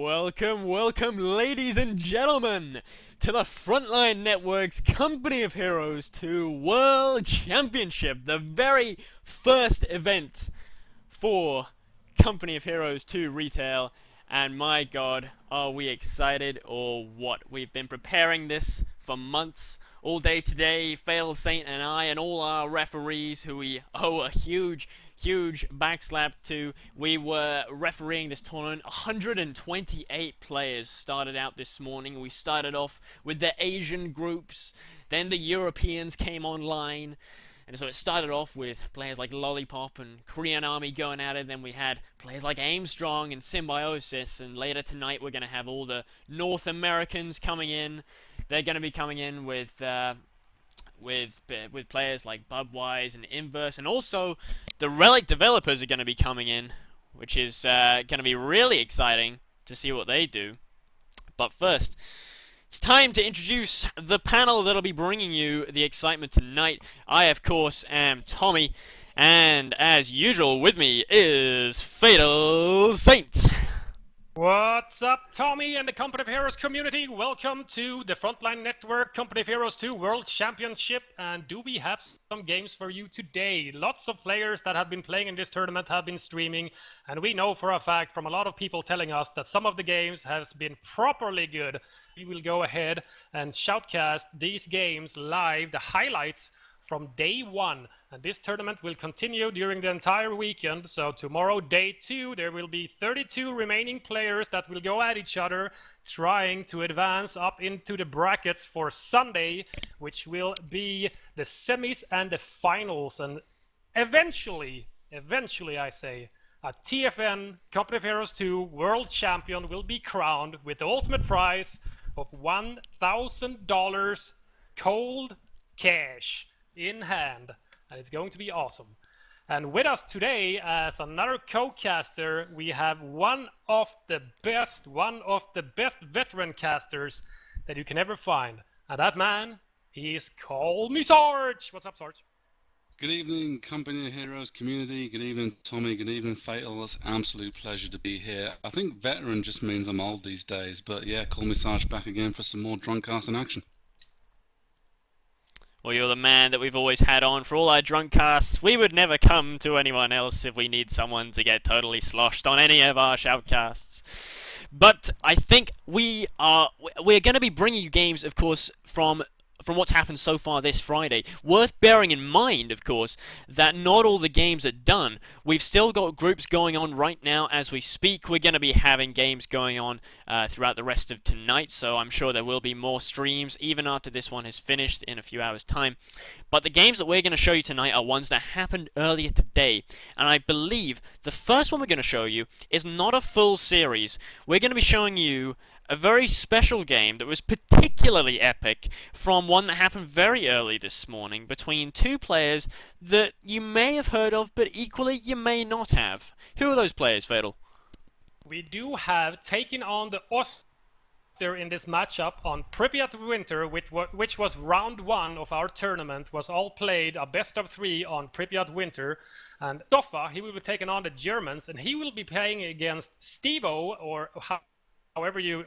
Welcome, ladies and gentlemen, to the Frontline Network's Company of Heroes 2 World Championship, the very first event for Company of Heroes 2 Retail. And my god, are we excited or what? We've been preparing this for months, all day today. FatalSaint and I and all our referees, who we owe a huge backslap to. We were refereeing this tournament. 128 players started out this morning. We started off with the Asian groups, then the Europeans came online. And so it started off with players like Lollipop and Korean Army going at it. Then we had players like Aimstrong and Symbiosis. And later tonight we're going to have all the North Americans coming in. They're going to be coming in with players like Bubwise and Inverse. And also the Relic developers are going to be coming in, which is going to be really exciting to see what they do. But first, it's time to introduce the panel that'll be bringing you the excitement tonight. I, of course, am Tommy, and as usual, with me is FatalSaint. What's up, Tommy and the Company of Heroes community? Welcome to the Frontline Network Company of Heroes 2 World Championship. And do we have some games for you today? Lots of players that have been playing in this tournament have been streaming, and we know for a fact from a lot of people telling us that some of the games has been properly good. We will go ahead and shoutcast these games live, the highlights from day one. And this tournament will continue during the entire weekend. So tomorrow, day 2, there will be 32 remaining players that will go at each other, trying to advance up into the brackets for Sunday, which will be the semis and the finals. And eventually I say, a TFN Company of Heroes 2 World Champion will be crowned with the ultimate prize of $1,000 cold cash in hand, and it's going to be awesome. And with us today as another co-caster, we have one of the best veteran casters that you can ever find, and that man, he's Call Me Sarge. What's up, Sarge? Good evening, Company of Heroes community. Good evening, Tommy. Good evening, Fatal. It's an absolute pleasure to be here. I think veteran just means I'm old these days, but yeah, Call Me Sarge back again for some more drunk casting action. Well, you're the man that we've always had on for all our drunk casts. We would never come to anyone else if we need someone to get totally sloshed on any of our shoutcasts. But I think we're going to be bringing you games, of course, from what's happened so far this Friday. Worth bearing in mind, of course, that not all the games are done. We've still got groups going on right now as we speak. We're going to be having games going on throughout the rest of tonight, so I'm sure there will be more streams even after this one has finished in a few hours' time. But the games that we're going to show you tonight are ones that happened earlier today, and I believe the first one we're going to show you is not a full series. We're going to be showing you a very special game that was particularly epic from one that happened very early this morning between two players that you may have heard of, but equally you may not have. Who are those players, Fatal? We do have taken on the Oster in this matchup on Pripyat Winter, which was round 1 of our tournament, was all played a best of 3 on Pripyat Winter. And Stoffa, he will be taking on the Germans, and he will be playing against Stevo, or however you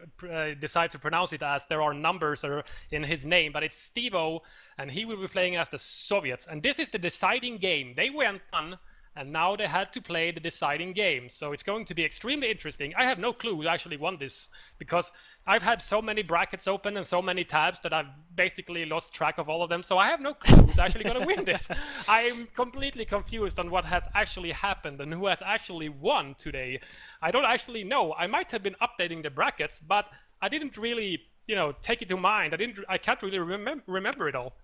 decide to pronounce it, as there are numbers in his name, but it's Stevo, and he will be playing as the Soviets. And this is the deciding game. They went on, and now they had to play the deciding game. So it's going to be extremely interesting. I have no clue who actually won this, because I've had so many brackets open and so many tabs that I've basically lost track of all of them. So I have no clue who's actually going to win this. I'm completely confused on what has actually happened and who has actually won today. I don't actually know. I might have been updating the brackets, but I didn't really, take it to mind. I can't really remember it all.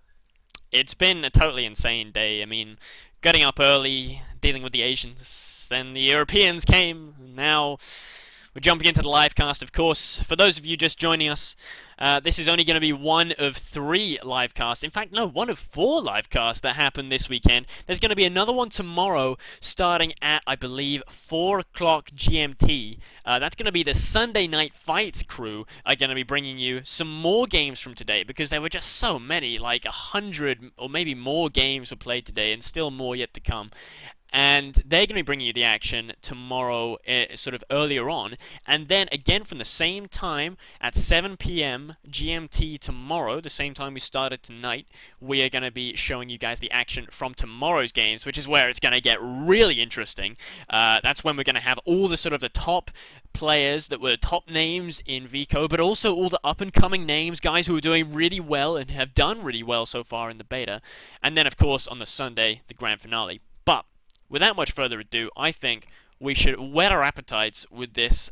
It's been a totally insane day. I mean, getting up early, dealing with the Asians, then the Europeans came, now we're jumping into the live cast, of course. For those of you just joining us, this is only going to be one of 3 live casts. In fact, no, one of 4 live casts that happen this weekend. There's going to be another one tomorrow starting at, I believe, 4 o'clock GMT. That's going to be the Sunday Night Fights crew are going to be bringing you some more games from today, because there were just so many, like 100 or maybe more games were played today and still more yet to come. and they're going to be bringing you the action tomorrow, sort of earlier on, and then again from the same time at 7 p.m. GMT tomorrow, the same time we started tonight, we are going to be showing you guys the action from tomorrow's games, which is where it's going to get really interesting. That's when we're going to have all the sort of the top players that were top names in VCO, but also all the up-and-coming names, guys who are doing really well and have done really well so far in the beta. And then, of course, on the Sunday, the grand finale. But without much further ado, I think we should whet our appetites with this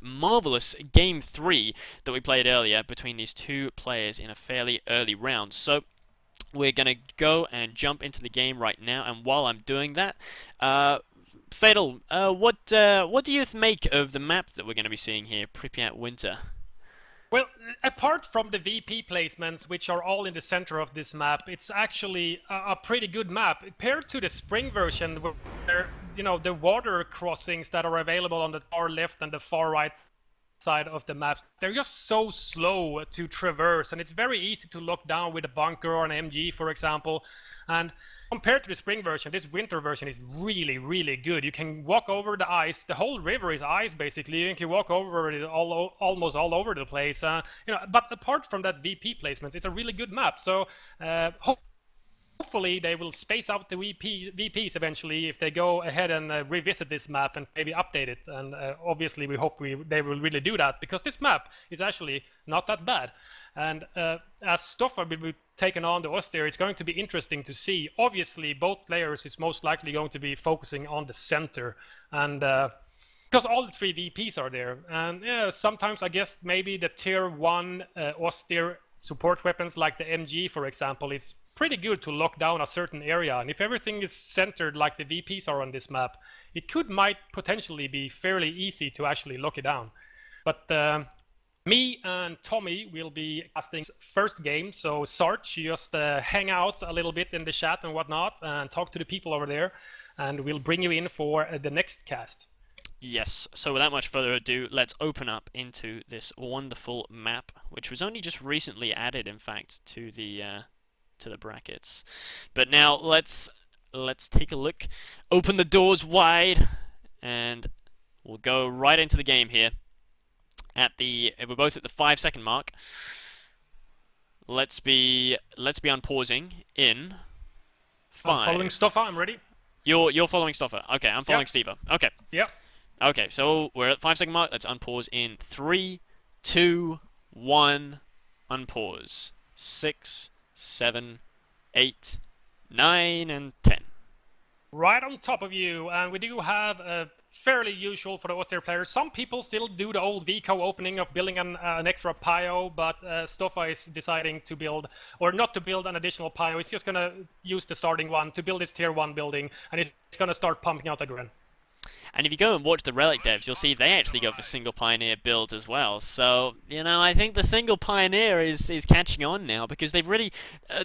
marvelous Game 3 that we played earlier between these two players in a fairly early round. So we're going to go and jump into the game right now, and while I'm doing that, Fatal, what do you make of the map that we're going to be seeing here, Pripyat Winter? Well, apart from the VP placements, which are all in the center of this map, it's actually a pretty good map. Paired to the spring version, where, you know, the water crossings that are available on the far left and the far right side of the map, they're just so slow to traverse, and it's very easy to lock down with a bunker or an MG, for example. And compared to the spring version, this winter version is really, really good. You can walk over the ice. The whole river is ice, basically. You can walk over it almost all over the place. You know, but apart from that VP placement, it's a really good map. So hopefully they will space out the VPs eventually if they go ahead and revisit this map and maybe update it. And obviously we hope they will really do that, because this map is actually not that bad. And as Stoffa will be taking on the Austere, it's going to be interesting to see. Obviously, both players is most likely going to be focusing on the center, and because all the three VPs are there. And yeah, sometimes I guess maybe the tier 1 Austere support weapons like the MG, for example, is pretty good to lock down a certain area. And if everything is centered like the VPs are on this map, it might potentially be fairly easy to actually lock it down. But me and Tommy will be casting first game, so Sarge, just hang out a little bit in the chat and whatnot, and talk to the people over there, and we'll bring you in for the next cast. Yes, so without much further ado, let's open up into this wonderful map, which was only just recently added, in fact, to the brackets. But now let's take a look, open the doors wide, and we'll go right into the game here. We're both at the 5-second mark. Let's be unpausing in 5. I'm following Stoffa. I'm ready. You're following Stoffa. Okay, I'm following Steva. Okay. Yep. Okay, so we're at the 5-second mark. Let's unpause in 3, 2, 1. Unpause. 6, 7, 8, 9, and 10. Right on top of you, and we do have a fairly usual for the Austere players. Some people still do the old VCO opening of building an extra Pio, but Stoffa is deciding to build, or not to build an additional Pio. He's just going to use the starting one to build his tier 1 building, and he's going to start pumping out Agren. And if you go and watch the Relic devs, you'll see they actually go for single Pioneer builds as well. So, you know, I think the single Pioneer is catching on now, because they've really...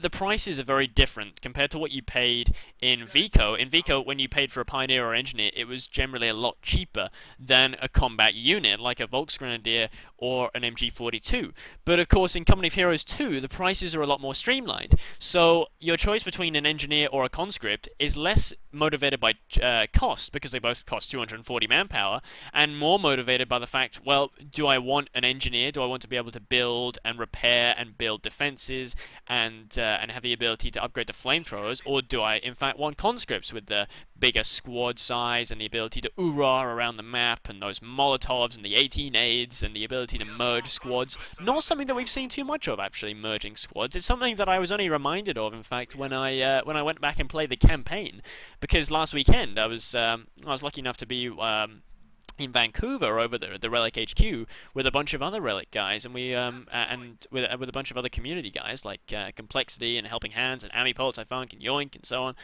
the prices are very different compared to what you paid in VCO. In VCO, when you paid for a Pioneer or Engineer, it was generally a lot cheaper than a combat unit, like a Volksgrenadier or an MG42. But of course, in Company of Heroes 2, the prices are a lot more streamlined. So, your choice between an Engineer or a Conscript is less motivated by cost, because they both cost 240 manpower, and more motivated by the fact, well, do I want an engineer? Do I want to be able to build and repair and build defenses and have the ability to upgrade to flamethrowers, or do I in fact want conscripts with the bigger squad size and the ability to oorah around the map and those Molotovs and the 18 aids and the ability to merge squads? Not something that we've seen too much of, actually, merging squads. It's something that I was only reminded of, in fact, when I went back and played the campaign, because last weekend I was lucky enough to be in Vancouver over the Relic HQ with a bunch of other Relic guys, and we and with a bunch of other community guys like Complexity and Helping Hands and Amipulse, I Funk and Yoink and so on,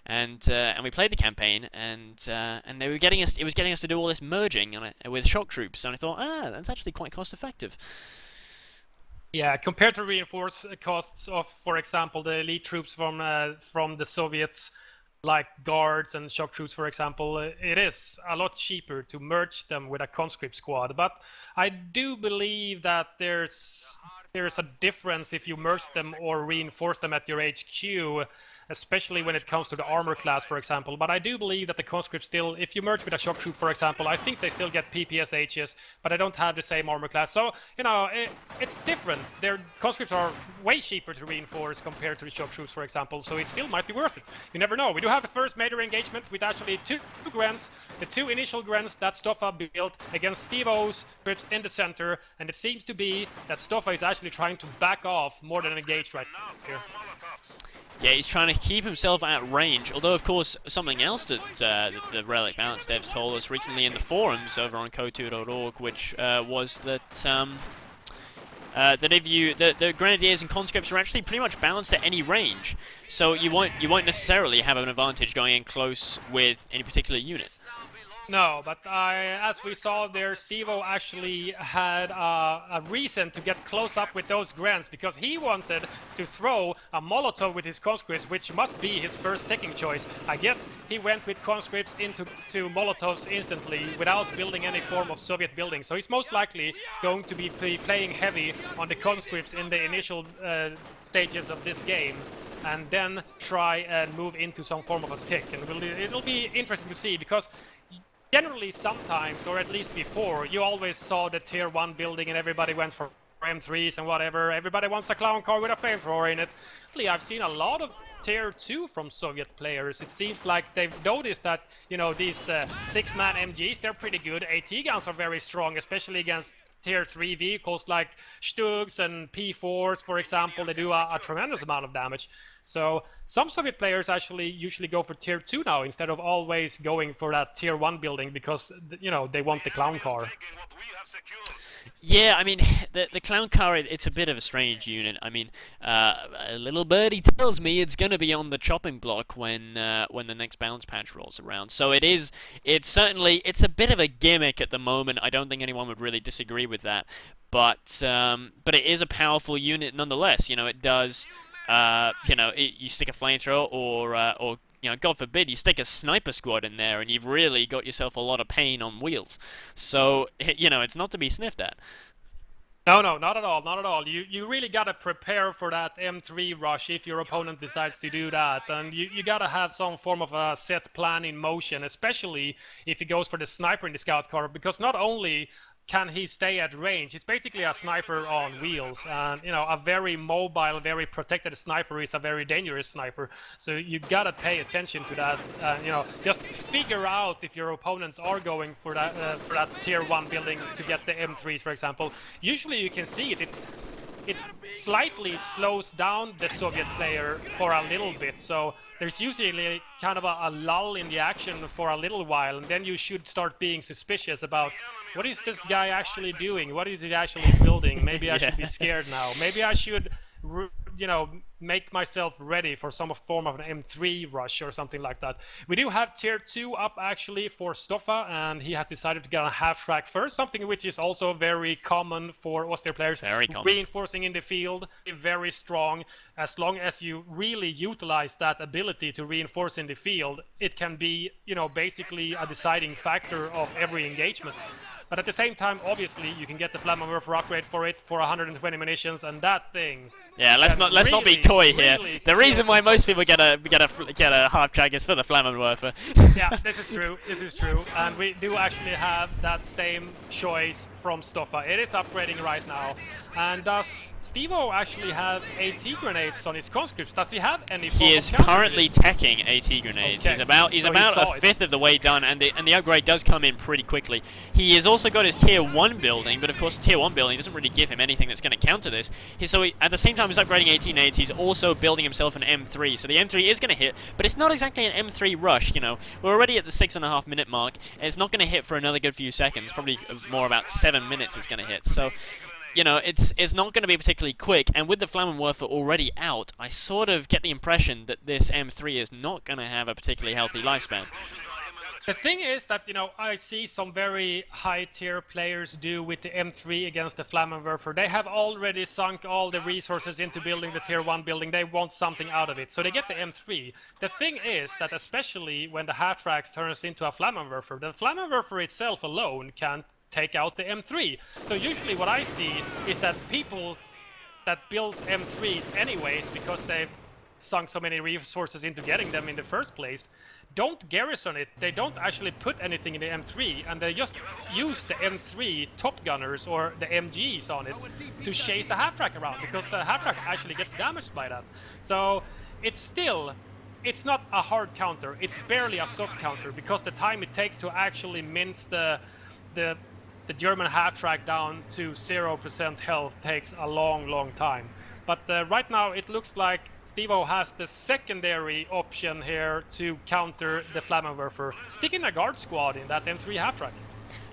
and we played the campaign, and they were getting us. It was getting us to do all this merging with shock troops, and I thought, that's actually quite cost effective. Yeah, compared to reinforce costs of, for example, the elite troops from the Soviets, like guards and shock troops, for example, it is a lot cheaper to merge them with a conscript squad. But I do believe that there's a difference if you merge them or reinforce them at your HQ. especially when it comes to the armor class, for example. But I do believe that the conscripts still, if you merge with a shock troop, for example, I think they still get PPSHs, but I don't have the same armor class. So, you know, it's different. Their conscripts are way cheaper to reinforce compared to the shock troops, for example, so it still might be worth it. You never know. We do have the first major engagement with actually two grens, the two initial grens that Stoffa built against Steve-O's troops in the center, and it seems to be that Stoffa is actually trying to back off more than engage right here. Yeah, he's trying to keep himself at range, although of course something else that the Relic Balance devs told us recently in the forums over on Kotu.org, which was that that if the Grenadiers and Conscripts are actually pretty much balanced at any range, so you won't necessarily have an advantage going in close with any particular unit. No, but as we saw there, Steve-O actually had a reason to get close up with those grants, because he wanted to throw a Molotov with his conscripts, which must be his first taking choice. I guess he went with conscripts into Molotovs instantly without building any form of Soviet building. So he's most likely going to be playing heavy on the conscripts in the initial stages of this game, and then try and move into some form of a tick. And it'll be interesting to see, because generally, sometimes, or at least before, you always saw the tier 1 building and everybody went for M3s and whatever. Everybody wants a clown car with a flamethrower in it. Actually, I've seen a lot of tier 2 from Soviet players. It seems like they've noticed that, you know, these 6-man MGs, they're pretty good. AT guns are very strong, especially against tier 3 vehicles like Stugs and P4s, for example. They do a tremendous amount of damage. So some Soviet players actually usually go for tier 2 now instead of always going for that tier 1 building, because, you know, they want the clown car. Yeah, I mean, the clown car, it's a bit of a strange unit. I mean, a little birdie tells me it's going to be on the chopping block when the next balance patch rolls around. So it's a bit of a gimmick at the moment. I don't think anyone would really disagree with that. But it is a powerful unit nonetheless. You know, it does, you stick a flamethrower or you know, God forbid, you stick a sniper squad in there and you've really got yourself a lot of pain on wheels. So, you know, it's not to be sniffed at. No, not at all, not at all. You really gotta prepare for that M3 rush if your opponent decides to do that. And you gotta have some form of a set plan in motion, especially if he goes for the sniper in the scout car, because not only can he stay at range, it's basically a sniper on wheels, and you know, a very mobile, very protected sniper is a very dangerous sniper. So you gotta pay attention to that. You know, just figure out if your opponents are going for that tier 1 building to get the M3s, for example. Usually you can see it slightly slows down the Soviet player for a little bit. So there's usually kind of a lull in the action for a little while, and then you should start being suspicious about, what is this guy actually doing? What is he actually building? Maybe I should be scared now. Maybe I should, you know, make myself ready for some form of an M3 rush or something like that. We do have tier 2 up actually for Stoffa, and he has decided to get on half track first, something which is also very common for Austria players. Very common. Reinforcing in the field, very strong. As long as you really utilize that ability to reinforce in the field, it can be, you know, basically a deciding factor of every engagement. But at the same time, obviously, you can get the Flammenwerfer upgrade for it for 120 munitions, and that thing. Yeah, let's not be coy here. The reason why most people get a half track is for the Flammenwerfer. Yeah, this is true. This is true, and we do actually have that same choice from Stoffa. It is upgrading right now. And does Steve-O actually have AT grenades on his conscripts? Does he have any? He is currently teching AT grenades. Okay. He's about a fifth of the way done, and the upgrade does come in pretty quickly. He has also got his tier 1 building, but of course tier 1 building doesn't really give him anything that's going to counter this. At the same time he's upgrading AT nades, he's also building himself an M3. So the M3 is going to hit, but it's not exactly an M3 rush. You know, we're already at the 6.5 minute mark, and it's not going to hit for another good few seconds. Probably more about 7 minutes it's going to hit. So, you know, it's not going to be particularly quick, and with the Flammenwerfer already out, I sort of get the impression that this M3 is not going to have a particularly healthy lifespan. The thing is that, you know, I see some very high-tier players do with the M3 against the Flammenwerfer. They have already sunk all the resources into building the tier 1 building. They want something out of it, so they get the M3. The thing is that especially when the half-tracks turns into a Flammenwerfer, the Flammenwerfer itself alone can't take out the M3. So usually what I see is that people that builds M3s anyways, because they've sunk so many resources into getting them in the first place, don't garrison it. They don't actually put anything in the M3, and they just use the M3 top gunners or the MGs on it to chase the half-track around, because the half-track actually gets damaged by that. So it's not a hard counter, it's barely a soft counter, because the time it takes to actually mince the German half-track down to 0% health takes a long time. But right now it looks like Stevo has the secondary option here to counter the Flammenwerfer, sticking a guard squad in that M3 half-track.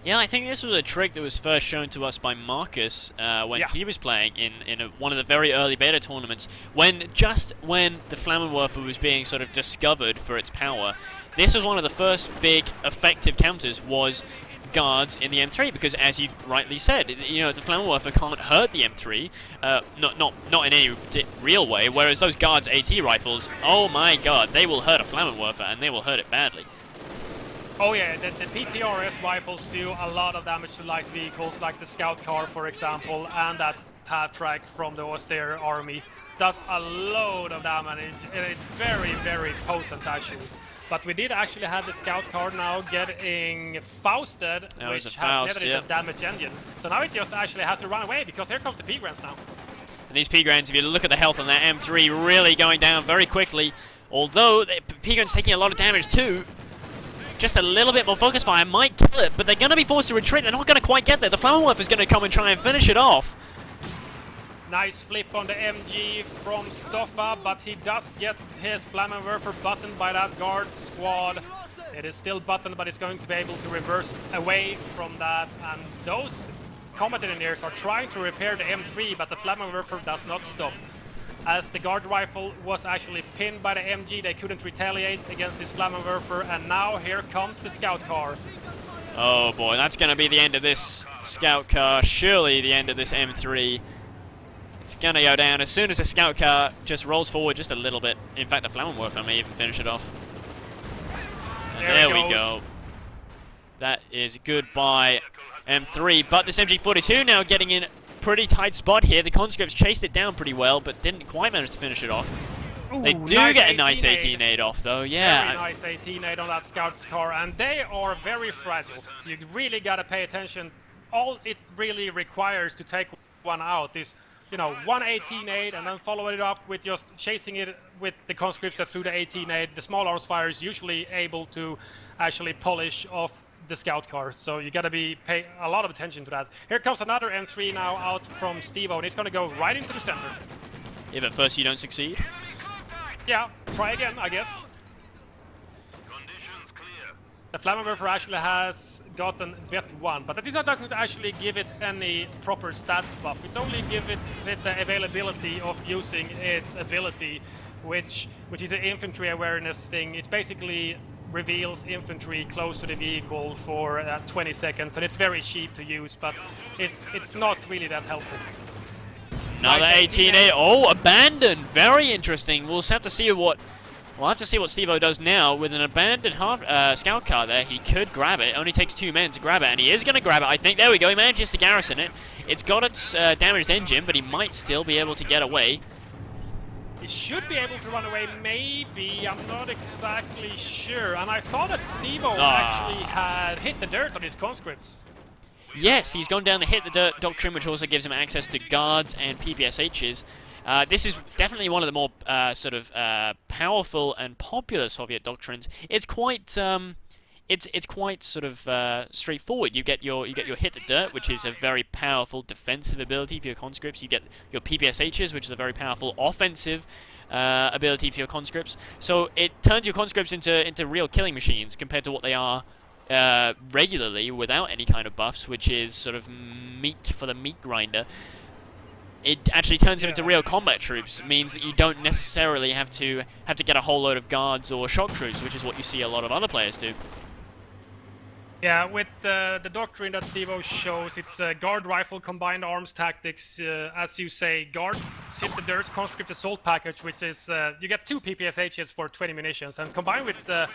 Yeah, I think this was a trick that was first shown to us by Marcus when he was playing in one of the very early beta tournaments, when the Flammenwerfer was being sort of discovered for its power. This was one of the first big effective counters, was guards in the M3, because as you rightly said, you know, the Flammenwerfer can't hurt the M3, not in any real way, whereas those guards AT rifles, oh my god, they will hurt a Flammenwerfer, and they will hurt it badly. Oh yeah, the PTRS rifles do a lot of damage to light vehicles, like the scout car, for example, and that half-track from the Austere army does a load of damage, and it's very potent actually. But we did actually have the scout car now getting Fausted, which has negative damage engine. So now it just actually has to run away, because here comes the P-Grants now. And these P-Grants, if you look at the health on that M3, really going down very quickly. Although the P-Grants taking a lot of damage too. Just a little bit more focus fire might kill it, but they're going to be forced to retreat. They're not going to quite get there. The Flammenwerfer is going to come and try and finish it off. Nice flip on the MG from Stoffa, but he does get his Flammenwerfer buttoned by that guard squad. It is still buttoned, but it's going to be able to reverse away from that. And those combat engineers are trying to repair the M3, but the Flammenwerfer does not stop. As the guard rifle was actually pinned by the MG, they couldn't retaliate against this Flammenwerfer, and now here comes the scout car. Oh boy, that's going to be the end of this scout car, surely the end of this M3. It's going to go down as soon as the scout car just rolls forward just a little bit. In fact, the Flammenwerfer may even finish it off. And there we go. That is goodbye M3, but this MG42 now getting in pretty tight spot here. The conscripts chased it down pretty well, but didn't quite manage to finish it off. Ooh, they do nice get a nice 18-8 off, though. Yeah. Very nice 18-8 on that scout car, and they are very fragile. You really got to pay attention. All it really requires to take one out is, you know, one 18-8 and then follow it up with just chasing it with the conscripts that threw the 18-8. The small arms fire is usually able to actually polish off the scout car, so you gotta pay a lot of attention to that. Here comes another M3 now out from Stevo, and he's gonna go right into the center. If at first you don't succeed? Yeah, try again, I guess. The Flammenwerfer actually has gotten Vet 1, but that doesn't actually give it any proper stats buff. It only gives it the availability of using its ability, which is an infantry awareness thing. It basically reveals infantry close to the vehicle for 20 seconds, and it's very cheap to use, but it's not really that helpful. Another 18-8. Oh, abandoned. Very interesting. We'll have to see what Stevo does now with an abandoned scout car there. He could grab it. It only takes 2 men to grab it, and he is going to grab it, I think. There we go. He manages to garrison it. It's got its damaged engine, but he might still be able to get away. He should be able to run away, maybe. I'm not exactly sure. And I saw that Stevo actually had hit the dirt on his conscripts. Yes, he's gone down the hit the dirt doctrine, which also gives him access to guards and PPSHs. This is definitely one of the more powerful and popular Soviet doctrines. It's quite it's quite sort of straightforward. You get your hit the dirt, which is a very powerful defensive ability for your conscripts. You get your PPSHs, which is a very powerful offensive ability for your conscripts. So it turns your conscripts into real killing machines compared to what they are regularly without any kind of buffs, which is sort of meat for the meat grinder. It actually turns them into real combat troops. It means that you don't necessarily have to get a whole load of guards or shock troops, which is what you see a lot of other players do. Yeah, with the doctrine that Stevo shows, it's guard rifle combined arms tactics. As you say, guards hit the dirt conscript assault package, which is you get 2 PPSHs for 20 munitions, and combined with the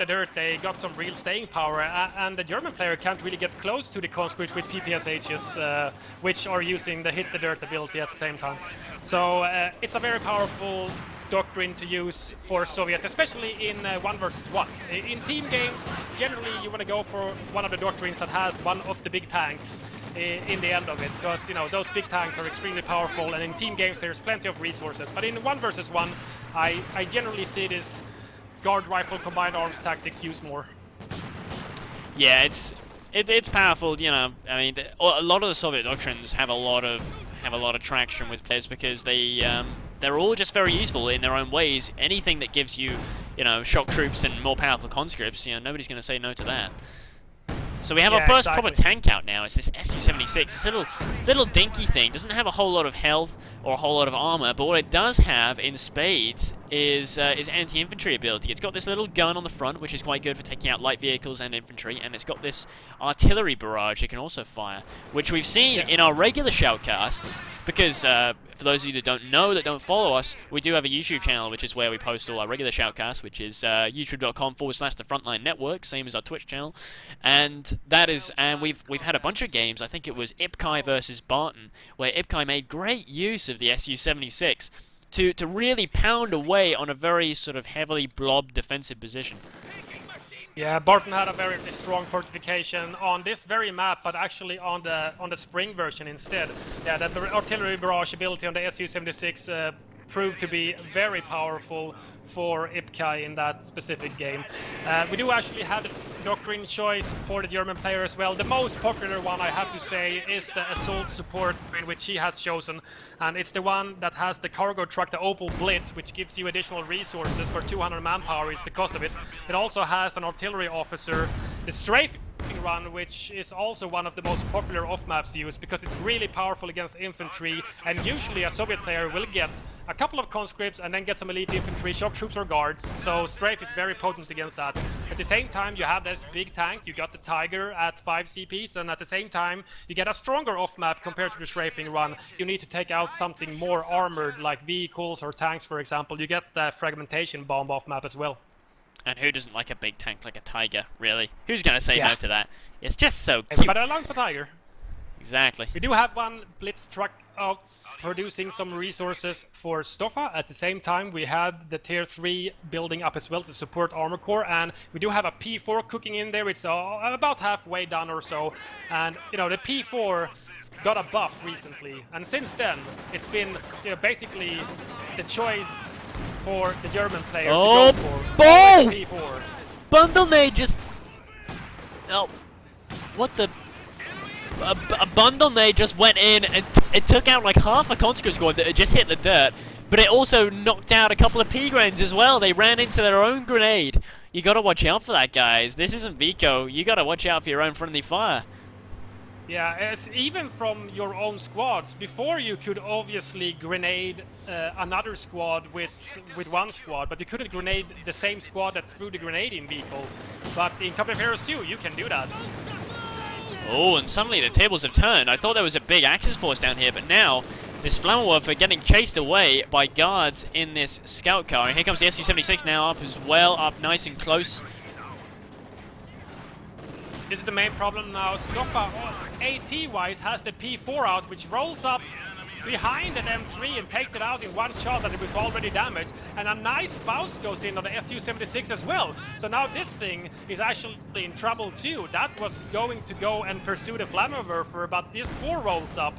dirt, they got some real staying power, and the German player can't really get close to the conscript with PPSHs, which are using the hit the dirt ability at the same time. So it's a very powerful doctrine to use for Soviets, especially in 1 versus 1. In team games, generally you want to go for one of the doctrines that has one of the big tanks in the end of it, because, you know, those big tanks are extremely powerful, and in team games there's plenty of resources. But in 1 versus 1, I generally see this guard rifle combined arms tactics used more. Yeah, it's powerful. You know, I mean, a lot of the Soviet doctrines have a lot of traction with players because they're all just very useful in their own ways. Anything that gives you, you know, shock troops and more powerful conscripts, you know, nobody's going to say no to that. So we have our first proper tank out now. It's this Su-76. This little dinky thing. Doesn't have a whole lot of health or a whole lot of armor, but what it does have in spades is anti-infantry ability. It's got this little gun on the front, which is quite good for taking out light vehicles and infantry, and it's got this artillery barrage it can also fire, which we've seen in our regular shoutcasts, because for those of you that don't know, that don't follow us, we do have a YouTube channel, which is where we post all our regular shoutcasts, which is youtube.com/the Frontline Network, same as our Twitch channel, and that is, and we've had a bunch of games. I think it was Ipkai versus Barton, where Ipkai made great use of the Su-76 to really pound away on a very sort of heavily blob defensive position. Yeah, Barton had a very strong fortification on this very map, but actually on the spring version instead. Yeah, that the artillery barrage ability on the Su-76 proved to be very powerful for Ipkai in that specific game. We do actually have the doctrine choice for the German player as well. The most popular one, I have to say, is the assault support, in which he has chosen, and it's the one that has the cargo truck, the Opel Blitz, which gives you additional resources for 200 manpower is the cost of it. It also has an artillery officer, the strafing run, which is also one of the most popular off-maps used because it's really powerful against infantry, and usually a Soviet player will get a couple of conscripts and then get some elite infantry, shock troops or guards, so strafe is very potent against that. At the same time, you have this big tank, you got the Tiger at 5 CPs, and at the same time, you get a stronger off-map compared to the strafing run. You need to take out something more armored, like vehicles or tanks, for example. You get the fragmentation bomb off-map as well. And who doesn't like a big tank like a Tiger, really? Who's going to say no to that? It's just so cute. Everybody loves a Tiger. Exactly. We do have one Blitz truck out producing some resources for Stoffa. At the same time, we have the tier 3 building up as well to support armor core, and we do have a P4 cooking in there. It's about halfway done or so, and you know, the P4 got a buff recently, and since then it's been, you know, basically the choice for the German player to go for P4. Bundle nade just... Oh, what the... A bundle nade just went in and it took out like half a conscript squad that had just hit the dirt, but it also knocked out a couple of P-Grens as well. They ran into their own grenade. You gotta watch out for that, guys. This isn't Vico. You gotta watch out for your own friendly fire. Yeah, as even from your own squads. Before you could obviously grenade another squad with one squad, but you couldn't grenade the same squad that threw the grenade in vehicle. But in Company of Heroes 2, you can do that. Oh, and suddenly the tables have turned. I thought there was a big Axis force down here, but now this Flammenwerfer getting chased away by guards in this scout car. And here comes the Su-76 now up as well, up nice and close. This is the main problem now. Stoffa, AT-wise, has the P4 out, which rolls up behind an M3 and takes it out in one shot that it was already damaged. And a nice Faust goes in on the Su-76 as well. So now this thing is actually in trouble too. That was going to go and pursue the Flammenwerfer, but this 4 rolls up.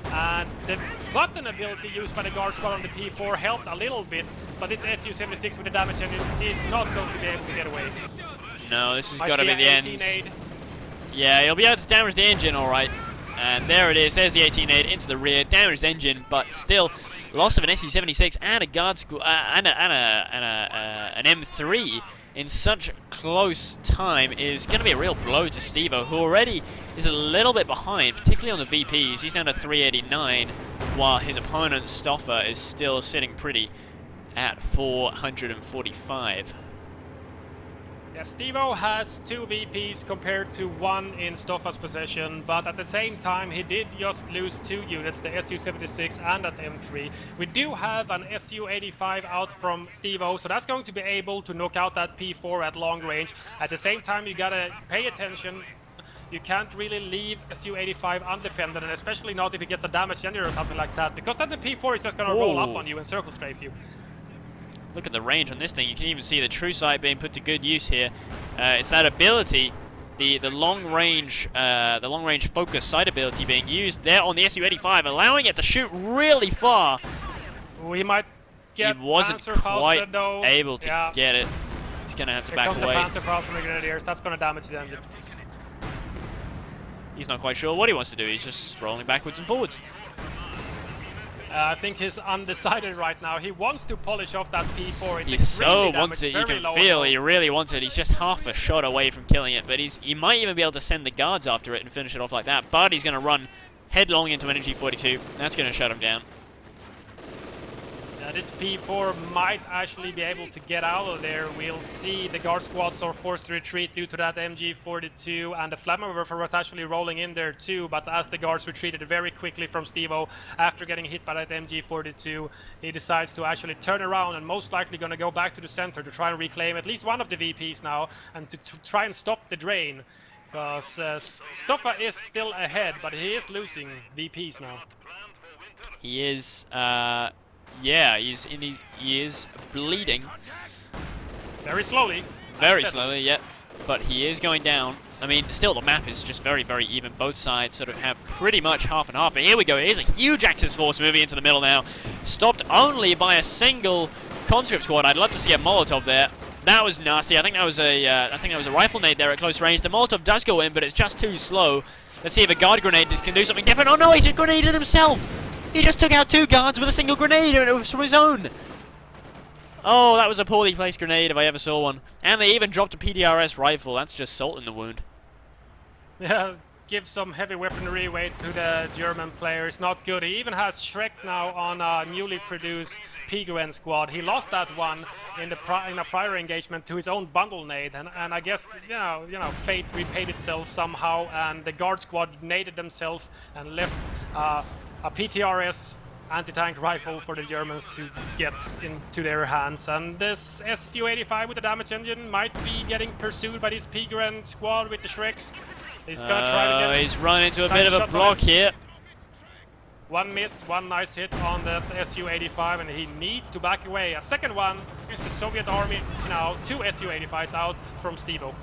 And the button ability used by the guard squad on the P4 helped a little bit, but this Su-76 with the damage engine is not going to be able to get away. No, this has got to be the end. Yeah, he'll be able to damage the engine, alright. And there it is, there's the 18-8 into the rear, damaged engine, but still, loss of an Su-76 and a guard squad, and an M3 in such close time is going to be a real blow to Stevo, who already is a little bit behind, particularly on the VPs. He's down to 389, while his opponent, Stoffa, is still sitting pretty at 445. Yeah, Stevo has 2 VPs compared to 1 in Stoffa's possession, but at the same time he did just lose 2 units, the Su-76 and that M3. We do have an Su-85 out from Stevo, so that's going to be able to knock out that P4 at long range. At the same time, you gotta pay attention. You can't really leave Su-85 undefended, and especially not if he gets a damaged engine or something like that, because then the P4 is just gonna roll up on you and circle strafe you. look at the range on this thing. You can even see the true sight being put to good use here. It's that ability, the long range focus sight ability being used there on the SU-85, allowing it to shoot really far. We might get he wasn't quite able to get it. He's going to have to back away. Here comes the Panzer from the Grenadiers. That's going to damage the engine. He's not quite sure what he wants to do. He's just rolling backwards and forwards. I think he's undecided right now. He wants to polish off that P4. He so wants it. You can feel he really wants it. He's just half a shot away from killing it. But he might even be able to send the guards after it and finish it off like that. But he's going to run headlong into an NG-42. That's going to shut him down. This P4 might actually be able to get out of there. We'll see. The guard squads are forced to retreat due to that MG42, and the Flammenwerfer was actually rolling in there too, but as the guards retreated very quickly from Stevo after getting hit by that MG42, he decides to actually turn around and most likely going to go back to the center to try and reclaim at least one of the VPs now and to try and stop the drain. Because Stoffa is still ahead, but he is losing VPs now. He is... yeah, he is bleeding. Very slowly. Very slowly, yeah. But he is going down. I mean, still the map is just very, very even. Both sides sort of have pretty much half and half. But here we go. Here's a huge Axis force moving into the middle now. Stopped only by a single conscript squad. I'd love to see a Molotov there. That was nasty. I think that was a rifle nade there at close range. The Molotov does go in, but it's just too slow. Let's see if a guard grenade can do something different. Oh no, he's just grenaded himself. He just took out 2 guards with a single grenade, and it was from his own. Oh, that was a poorly placed grenade if I ever saw one. And they even dropped a PDRS rifle. That's just salt in the wound. Yeah, give some heavy weaponry weight to the German player. It's not good. He even has Shrek now on a newly produced Pigren squad. He lost that one in a prior engagement to his own bundle nade, and I guess you know fate repaid itself somehow, and the guard squad naded themselves and left a PTRS anti-tank rifle for the Germans to get into their hands. And this Su-85 with the damage engine might be getting pursued by this Pigren squad with the Shreks. He's gonna try to get... He's run into a bit of a block here. One miss, one nice hit on the Su-85, and he needs to back away. A second one is the Soviet army now, 2 Su-85s out from Stevo.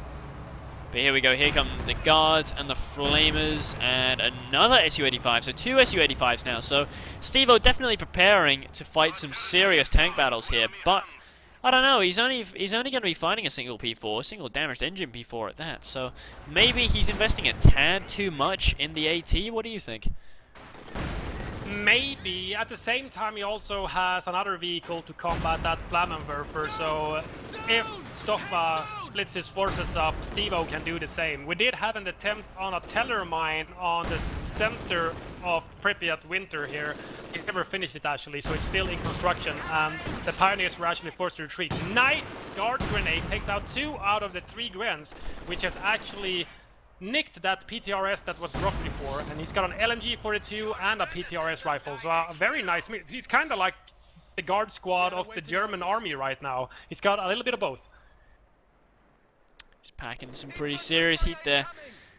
But here we go, here come the guards and the flamers and another Su-85, so 2 Su-85s now. So Stevo definitely preparing to fight some serious tank battles here, but I don't know, he's only going to be fighting a single P4, a single damaged engine P4 at that, so maybe he's investing a tad too much in the AT. What do you think? Maybe. At the same time, he also has another vehicle to combat that Flammenwerfer, so if Stoffa splits his forces up, Stevo can do the same. We did have an attempt on a teller mine on the center of Pripyat winter here. He never finished it actually, so it's still in construction, and the Pioneers were actually forced to retreat. Knight's guard grenade takes out 2 out of the 3 Grens, which has actually nicked that PTRS that was dropped before, and he's got an LMG-42 and a PTRS rifle, so a very nice mix. He's kind of like the guard squad of the German army right now. He's got a little bit of both. He's packing some pretty serious heat there.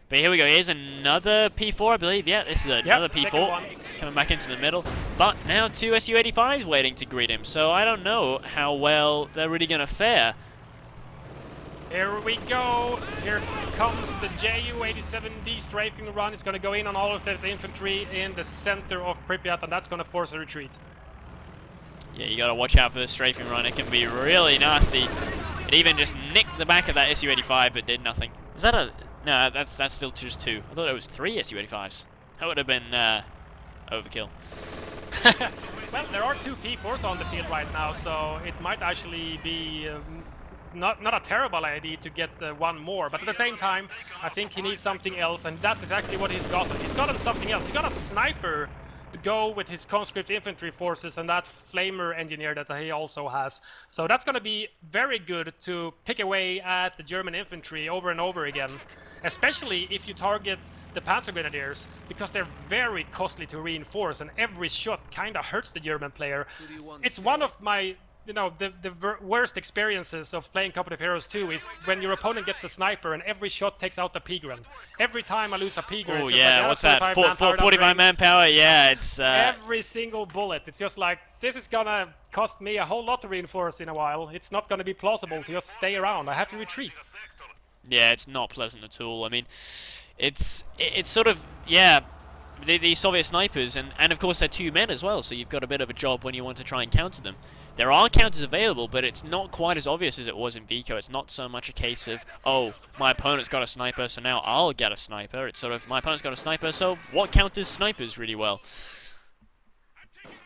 But here we go, here's another P4, I believe. Yeah, this is another P4 coming back into the middle. But now 2 Su-85s waiting to greet him, so I don't know how well they're really going to fare. Here we go. Here comes the Ju-87D strafing run. It's going to go in on all of the infantry in the center of Pripyat, and that's going to force a retreat. Yeah, you got to watch out for the strafing run. It can be really nasty. It even just nicked the back of that Su-85, but did nothing. Was that a... No, that's still just 2. I thought it was 3 Su-85s. That would have been overkill. Well, there are 2 P4s on the field right now, so it might actually be... Not a terrible idea to get 1 more, but at the same time, I think he needs something else, and that's exactly what he's gotten. He's gotten something else. He got a sniper to go with his conscript infantry forces and that flamer engineer that he also has. So that's going to be very good to pick away at the German infantry over and over again, especially if you target the Panzer Grenadiers, because they're very costly to reinforce, and every shot kind of hurts the German player. It's one of my... the worst experiences of playing Company of Heroes 2 is when your opponent gets a sniper and every shot takes out the Pigren. Every time I lose a Pigren, oh yeah, like, what's that? 45 manpower? Yeah, it's... every single bullet. It's just like, this is gonna cost me a whole lot to reinforce in a while. It's not going to be plausible to just stay around. I have to retreat. Yeah, it's not pleasant at all. I mean, it's sort of, yeah, the Soviet snipers, and of course they're 2 men as well, so you've got a bit of a job when you want to try and counter them. There are counters available, but it's not quite as obvious as it was in Vico. It's not so much a case of, oh, my opponent's got a sniper, so now I'll get a sniper. It's sort of, my opponent's got a sniper, so what counters snipers really well?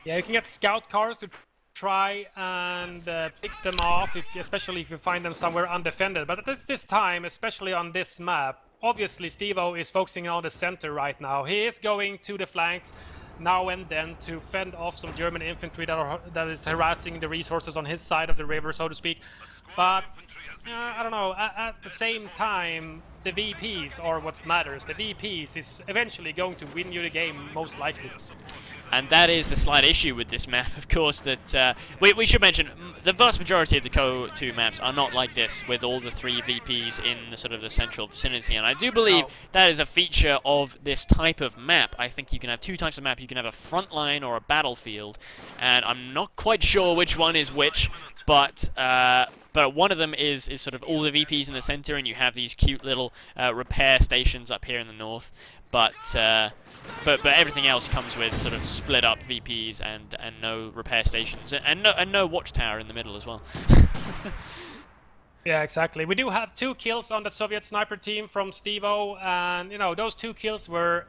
Yeah, you can get scout cars to try and pick them off, especially if you find them somewhere undefended. But at this time, especially on this map, obviously Stevo is focusing on the center right now. He is going to the flanks now and then to fend off some German infantry that is harassing the resources on his side of the river, so to speak. But I don't know, at the same time, the VPs are what matters. The VPs is eventually going to win you the game, most likely. And that is the slight issue with this map, of course, that we should mention the vast majority of the CO2 maps are not like this, with all the 3 VPs in the sort of the central vicinity. And I do believe that is a feature of this type of map. I think you can have 2 types of map. You can have a frontline or a battlefield, and I'm not quite sure which one is which, but one of them is sort of all the VPs in the center, and you have these cute little repair stations up here in the north. But everything else comes with sort of split up VPs and no repair stations and no watchtower in the middle as well. Yeah, exactly. We do have 2 kills on the Soviet sniper team from Stevo, and you know those 2 kills were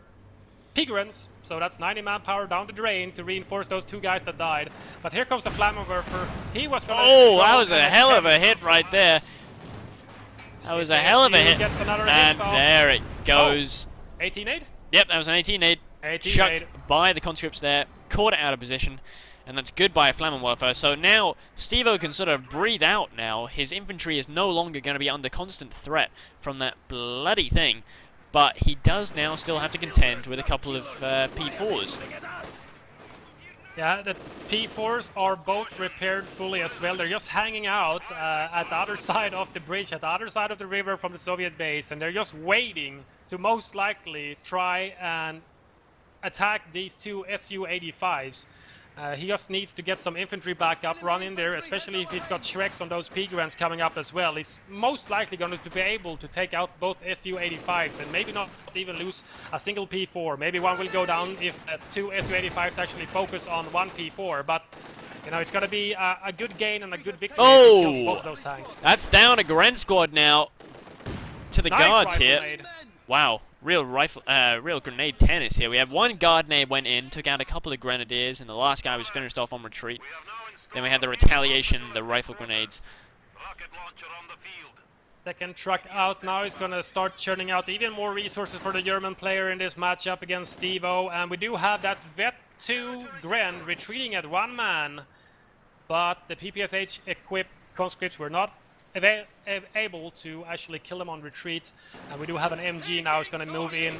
Pigrans, so that's 90 manpower down the drain to reinforce those 2 guys that died. But here comes the Flammenwerfer. He was gonna. Oh, that was a hell of a hit right there. That was a hell of a hit. And there it goes. 18-8? Yep, that was an 18-8. Chucked by the conscripts there, caught it out of position, and that's good by a Flammenwerfer. So now Stevo can sort of breathe out now. His infantry is no longer going to be under constant threat from that bloody thing, but he does now still have to contend with a couple of P4s. Yeah, the P4s are both repaired fully as well. They're just hanging out at the other side of the bridge, at the other side of the river from the Soviet base, and they're just waiting to most likely try and attack these 2 Su-85s. He just needs to get some infantry back up, run in there, especially if he's got Shreks on those Pigrans coming up as well. He's most likely going to be able to take out both Su-85s and maybe not even lose a single P4. Maybe one will go down if 2 Su-85s actually focus on 1 P4, but you know, it's going to be a good gain and a good victory if he kills both of those tanks. That's down a Gren squad now to the guards here. Grenade. Wow, real grenade tennis here. We have 1 guard nade went in, took out a couple of grenadiers, and the last guy was finished off on retreat. Then we had the retaliation, the rifle grenades. Second truck out now is going to start churning out even more resources for the German player in this matchup against Stevo. And we do have that Vet 2 Gren retreating at 1 man, but the PPSH equipped conscripts were not able to actually kill them on retreat, and we do have an MG now is going to move in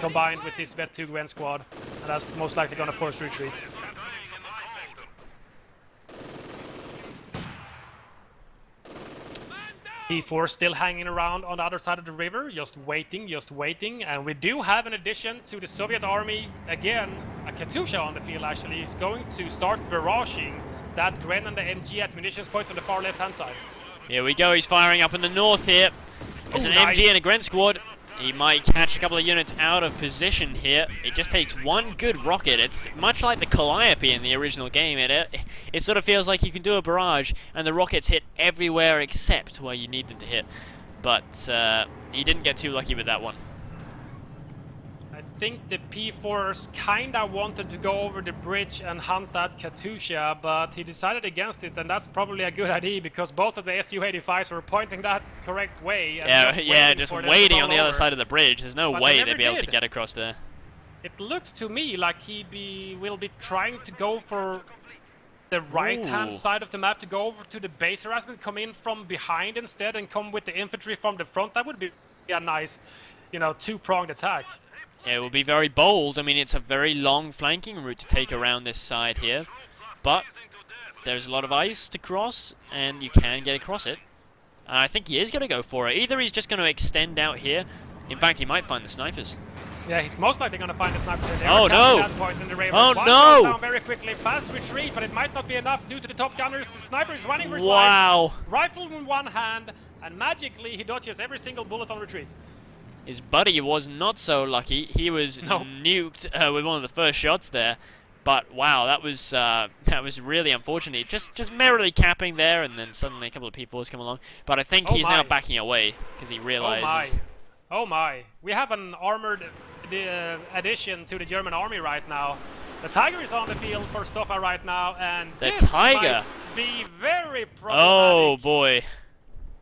combined with this Vet 2 Gren squad, and that's most likely going to force retreat. P4 still hanging around on the other side of the river, just waiting, and we do have an addition to the Soviet army. Again, a Katusha on the field actually is going to start barraging that Gren and the MG at munitions points on the far left hand side. Here we go, he's firing up in the north here. There's an MG and a Gren squad. He might catch a couple of units out of position here. It just takes 1 good rocket. It's much like the Calliope in the original game. It sort of feels like you can do a barrage and the rockets hit everywhere except where you need them to hit. But he didn't get too lucky with that one. I think the P4s kinda wanted to go over the bridge and hunt that Katusha, but he decided against it, and that's probably a good idea because both of the Su-85s were pointing that correct way. And just waiting on the other side of the bridge. There's no way they'd be able to get across there. It looks to me like he will be trying to go for the right-hand side of the map to go over to the base harassment, come in from behind instead, and come with the infantry from the front. That would be a nice, you know, 2-pronged attack. Yeah, it will be very bold. I mean, it's a very long flanking route to take around this side here. But there's a lot of ice to cross, and you can get across it. I think he is going to go for it. Either he's just going to extend out here. In fact, he might find the snipers. Yeah, he's most likely going to find the sniper. They Oh, are no. that point in the Raven. Oh, One no. goes down very quickly. Fast retreat, but it might not be enough due to the top gunners. The sniper is running for his life. Wow. Rifle in one hand, and magically he dodges every single bullet on retreat. His buddy was not so lucky. He was nuked with one of the first shots there. But wow, that was really unfortunate. Just merrily capping there, and then suddenly a couple of P4s come along. But I think he's now backing away because he realizes. Oh my! We have an armored addition to the German army right now. The Tiger is on the field for Stoffa right now, and The this Tiger might be very problematic. Oh boy!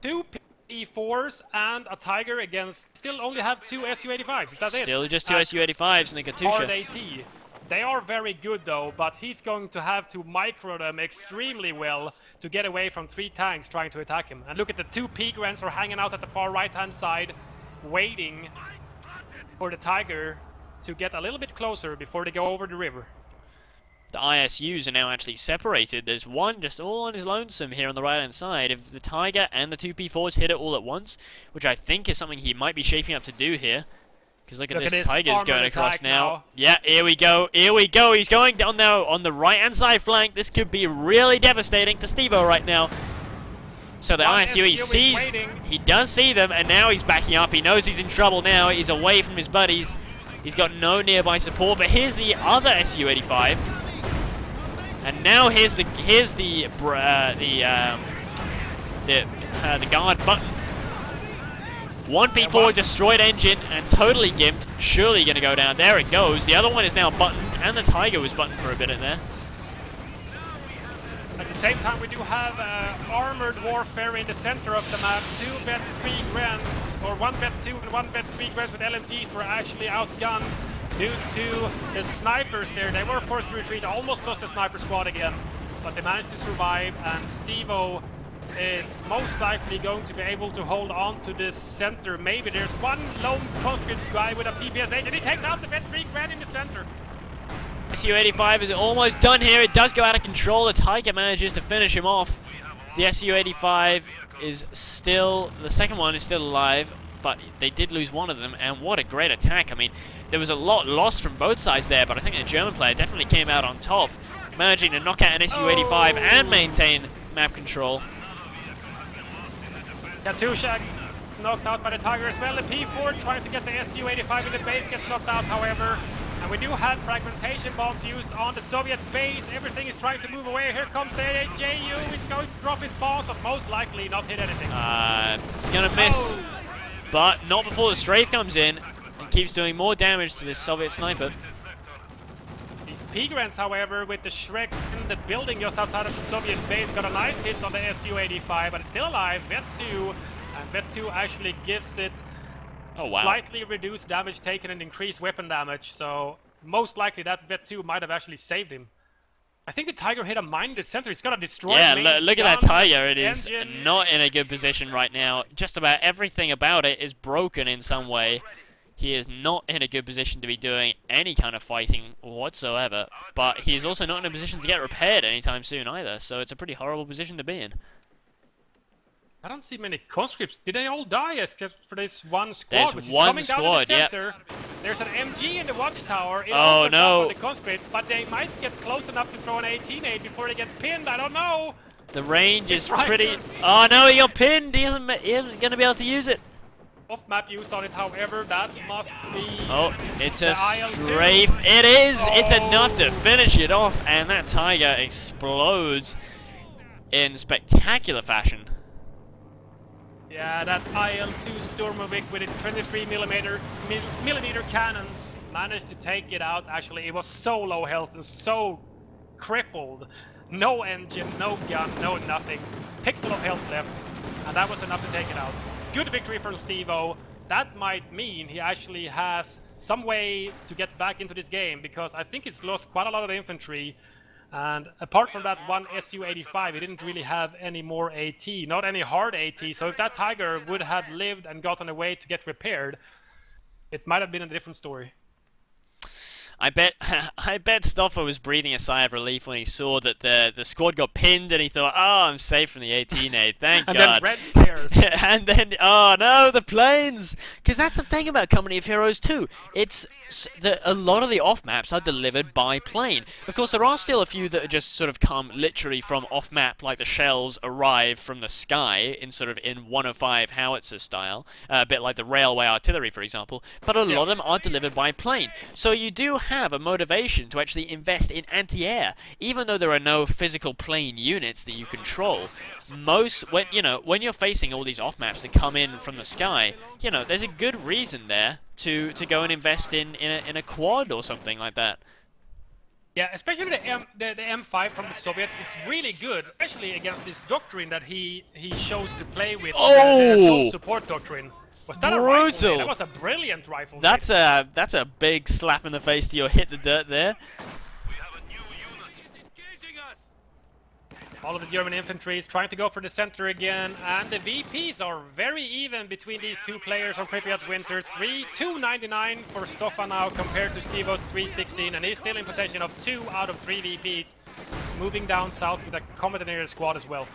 2 P4s and a Tiger against. Still only have 2 Su-85s. Is that it? Still just 2 Su-85s and a Hard Katusha. AT. They are very good though, but he's going to have to micro them extremely well to get away from 3 tanks trying to attack him. And look at the 2 P-Grants are hanging out at the far right-hand side, waiting for the Tiger to get a little bit closer before they go over the river. The ISUs are now actually separated. There's one just all on his lonesome here on the right-hand side. If the Tiger and the 2 P4s hit it all at once, which I think is something he might be shaping up to do here. Because look at this, Tiger's going across now. Yeah, here we go, he's going down now on the right-hand side flank. This could be really devastating to Stevo right now. So the ISU, he sees, he does see them, and now he's backing up. He knows he's in trouble now. He's away from his buddies. He's got no nearby support, but here's the other Su-85. And now here's the guard button. 1 P4 destroyed engine and totally gimped. Surely going to go down. There it goes. The other one is now buttoned, and the Tiger was buttoned for a bit in there. At the same time, we do have armored warfare in the center of the map. 2 Bet 3 grants, or 1 Bet 2 and 1 Bet 3 grants with LMGs were actually outgunned due to the snipers there. They were forced to retreat, almost lost the sniper squad again, but they managed to survive, and Stevo is most likely going to be able to hold on to this center. Maybe there's one lone conscript guy with a PPSH, and he takes out the Bet 3 grant in the center. Su-85 is almost done here. It does go out of control. The Tiger manages to finish him off. The Su-85 is still, the second one is still alive, but they did lose one of them, and what a great attack. I mean, there was a lot lost from both sides there, but I think the German player definitely came out on top, managing to knock out an Su-85 and maintain map control. Katusha knocked out by the Tiger as well. The P4 trying to get the Su-85 in the base, gets knocked out however. And we do have fragmentation bombs used on the Soviet base. Everything is trying to move away. Here comes the JU. He's going to drop his bombs, but most likely not hit anything. It's going to miss, but not before the strafe comes in and keeps doing more damage to this Soviet sniper. These P-Grants, however, with the Shreks in the building just outside of the Soviet base, got a nice hit on the Su-85, but it's still alive. Bet 2, and Bet 2 actually gives it slightly reduced damage taken and increased weapon damage, so most likely that Bet 2 might have actually saved him. I think the Tiger hit a mine in the center. He's got to destroy look at that Tiger. It is not in a good position right now. Just about everything about it is broken in some way. He is not in a good position to be doing any kind of fighting whatsoever, but he is also not in a position to get repaired anytime soon either, so it's a pretty horrible position to be in. I don't see many conscripts. Did they all die except for this one squad? There's which one is coming squad, down to the center. There's an MG in the watchtower. It oh no! On the conscripts, but they might get close enough to throw an 18-8 before they get pinned. I don't know. The range is pretty. Oh no! He got pinned. He isn't going to be able to use it. Off map used on it, however, that must be. Oh, it's a strafe. It is. It's enough to finish it off, and that Tiger explodes in spectacular fashion. Yeah, that IL-2 Stormovic with its 23mm cannons managed to take it out. Actually, it was so low health and so crippled. No engine, no gun, no nothing. Pixel of health left, and that was enough to take it out. Good victory from Stevo. That might mean he actually has some way to get back into this game, because I think he's lost quite a lot of infantry. And apart from that one Su-85, he didn't really have any more AT, not any hard AT. So if that Tiger would have lived and gotten away to get repaired, it might have been a different story. I bet I bet Stoffa was breathing a sigh of relief when he saw that the squad got pinned, and he thought, "Oh, I'm safe from the 18 nade. Thank And God." then red flares. And then, oh no, the planes! Because that's the thing about Company of Heroes 2. It's a lot of the off maps are delivered by plane. Of course, there are still a few that are just sort of come literally from off map, like the shells arrive from the sky in sort of in 105 howitzer style, a bit like the railway artillery, for example. But a lot of them are delivered by plane. So you do have a motivation to actually invest in anti-air, even though there are no physical plane units that you control. When you're facing all these off maps that come in from the sky, there's a good reason there to go and invest in a quad or something like that. Yeah, especially the M5 from the Soviets, it's really good, especially against this doctrine that he chose to play with. The assault support doctrine. Was that a rifle? That was a brilliant rifle. That's a big slap in the face to your hit the dirt there. All of the German infantry is trying to go for the center again, and the VPs are very even between these two players on Pripyat Winter. 299 for Stoffa now compared to Stevo's 316, and he's still in possession of 2 out of 3 VPs. He's moving down south with a Commodore squad as well.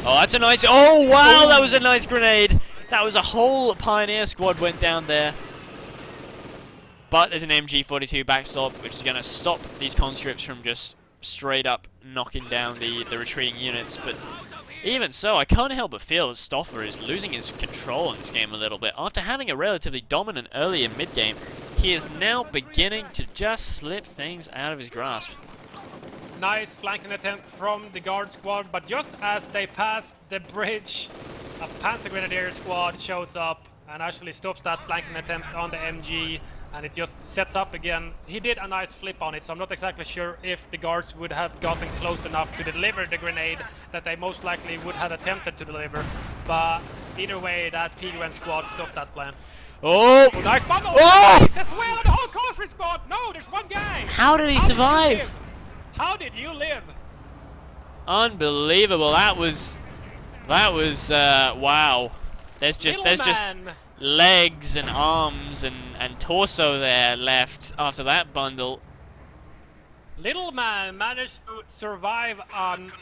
Oh, that's a nice... Oh, wow, that was a nice grenade. That was a whole Pioneer squad went down there. But there's an MG42 backstop, which is going to stop these conscripts from just straight up knocking down the retreating units. But even so, I can't help but feel that Stoffa is losing his control in this game a little bit. After having a relatively dominant early and mid-game, he is now beginning to just slip things out of his grasp. Nice flanking attempt from the guard squad, but just as they pass the bridge, a Panzer Grenadier squad shows up and actually stops that flanking attempt on the MG, and it just sets up again. He did a nice flip on it, so I'm not exactly sure if the guards would have gotten close enough to deliver the grenade that they most likely would have attempted to deliver. But either way, that PUN squad stopped that plan. Oh! Nice bundle! Oh! Nice as well, and the whole conscript squad! No, there's one guy! How did he survive? How did you live? Unbelievable. That was wow. There's just legs and arms and torso there left after that bundle. Little man managed to survive an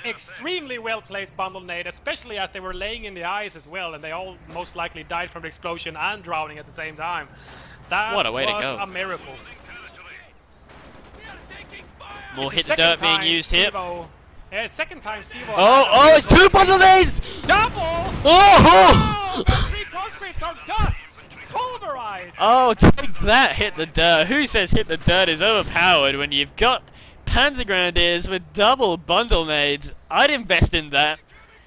extremely well-placed bundle nade, especially as they were laying in the ice as well, and they all most likely died from the explosion and drowning at the same time. That what a way to go. was a miracle. More hit the dirt being used here. Yeah, second time Stevo. Oh, it's 2 bundle nades! Double! Oh! The 3 conscripts are dust! Pulverized! Oh, take that, hit the dirt. Who says hit the dirt is overpowered when you've got Panzer Grenadiers with double bundle nades? I'd invest in that.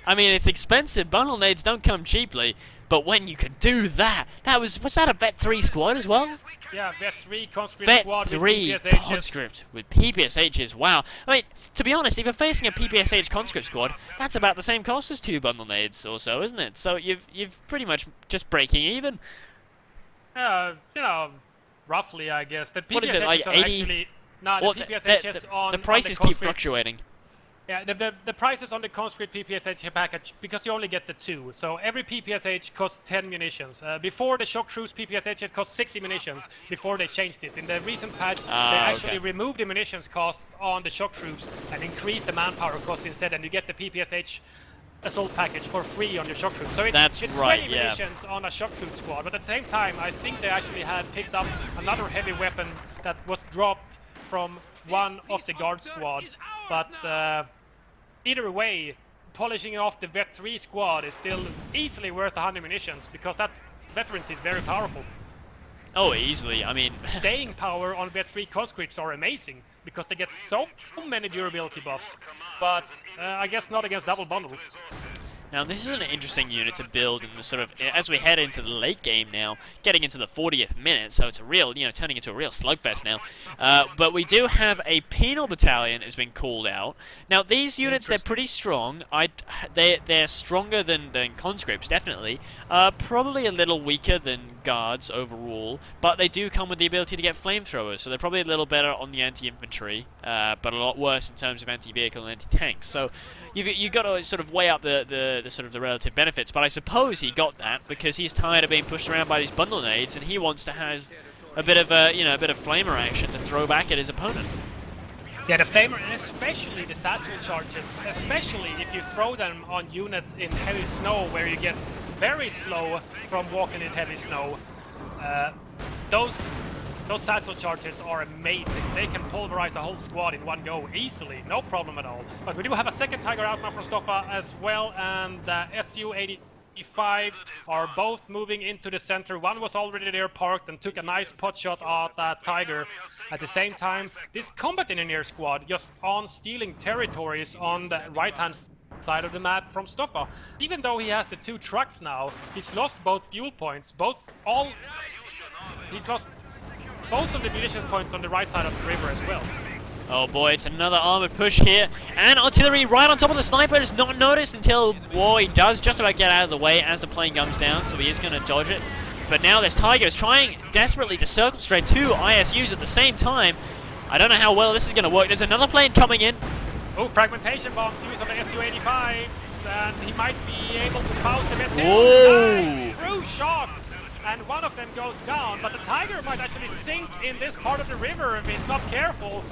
I mean, it's expensive. Bundle nades don't come cheaply. But when you could do that, was that a Vet 3 squad as well? Yeah, Vet 3 conscript Vet squad 3 with PPSHs. conscript with PPSHs, wow. I mean, to be honest, if you're facing a PPSH conscript squad, that's about the same cost as 2 bundle nades or so, isn't it? So you've pretty much just breaking even. Roughly, I guess. The PPSHs what is it, like 80? Actually, no, Well, the PPSHs on the prices on the keep fluctuating. Yeah, the prices on the conscript PPSH package, because you only get the 2. So every PPSH costs 10 munitions. Before the shock troops PPSH cost 60 munitions before they changed it. In the recent patch, they actually removed the munitions cost on the shock troops and increased the manpower cost instead, and you get the PPSH assault package for free on your shock troops. So it's 20 munitions on a shock troop squad, but at the same time, I think they actually had picked up another heavy weapon that was dropped from one of the guard squads. But either way, polishing off the Vet 3 squad is still easily worth 100 munitions, because that veterancy is very powerful. Oh, easily. I mean, staying power on Vet 3 conscripts are amazing, because they get so many durability buffs. But I guess not against double bundles. Now, this is an interesting unit to build in the sort of, as we head into the late game now, getting into the 40th minute, so it's a real, turning into a real slugfest now. But we do have a penal battalion has been called out. Now, these units, they're pretty strong. They're stronger than conscripts, definitely. Probably a little weaker than guards overall, but they do come with the ability to get flamethrowers, so they're probably a little better on the anti-infantry, but a lot worse in terms of anti-vehicle and anti-tanks. So you've got to sort of weigh up the sort of the relative benefits, but I suppose he got that because he's tired of being pushed around by these bundle nades, and he wants to have a bit of a bit of flamer action to throw back at his opponent. Yeah, the flamer, and especially the satchel charges, especially if you throw them on units in heavy snow where you get very slow from walking in heavy snow. Those satchel charges are amazing. They can pulverize a whole squad in one go easily, no problem at all. But we do have a second Tiger out now from Stoffa as well, and the SU-85s are both moving into the center. One was already there parked and took a nice pot shot at that Tiger. At the same time, this combat engineer squad just on stealing territories on the right-hand side of the map from Stoffa. Even though he has the 2 trucks now, he's lost both fuel points, he's lost both of the munitions points on the right side of the river as well. Oh boy, it's another armored push here, and artillery right on top of the sniper is not noticed until, whoa, he does just about get out of the way as the plane comes down, so he is going to dodge it. But now this Tiger is trying desperately to circle straight 2 ISUs at the same time. I don't know how well this is going to work. There's another plane coming in. Oh, fragmentation bombs used on the SU-85s, and he might be able to pounce the missile. Whoa! Nice through shot, and one of them goes down, but the Tiger might actually sink in this part of the river if he's not careful.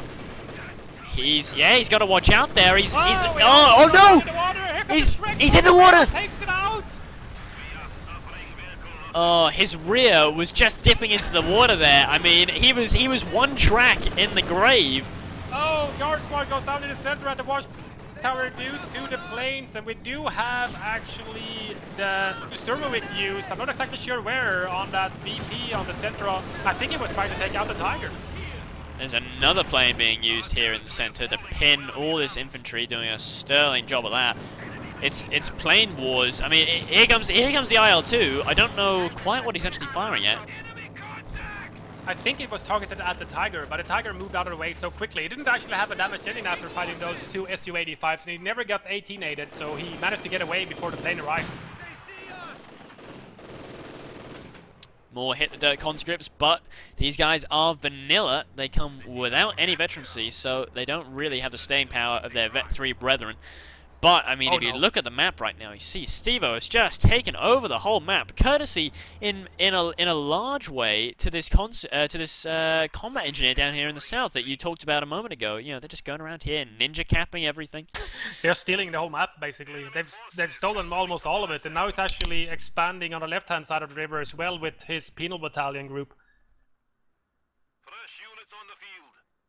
He's got to watch out there. He's no! He's in the water. Takes it out. Oh, his rear was just dipping into the water there. I mean, he was 1 track in the grave. Oh, guard squad goes down in the center at the watch tower due to the planes, and we do have actually the Sturmovik used. I'm not exactly sure where on that BP on the center. I think he was trying to take out the Tiger. There's another plane being used here in the center to pin all this infantry, doing a sterling job of that. It's plane wars. I mean, here comes the IL-2. I don't know quite what he's actually firing at. I think it was targeted at the Tiger, but the Tiger moved out of the way so quickly. He didn't actually have a damaged engine after fighting those 2 Su-85s, and he never got 18-aided, so he managed to get away before the plane arrived. More hit the dirt conscripts, but these guys are vanilla. They come without any veterancy, so they don't really have the staying power of their Vet 3 brethren. But, I mean, if you look at the map right now, you see Stevo has just taken over the whole map, courtesy in a large way to this combat engineer down here in the south that you talked about a moment ago. You know, they're just going around here ninja capping everything. They're stealing the whole map, basically. They've stolen almost all of it, and now it's actually expanding on the left-hand side of the river as well with his penal battalion group.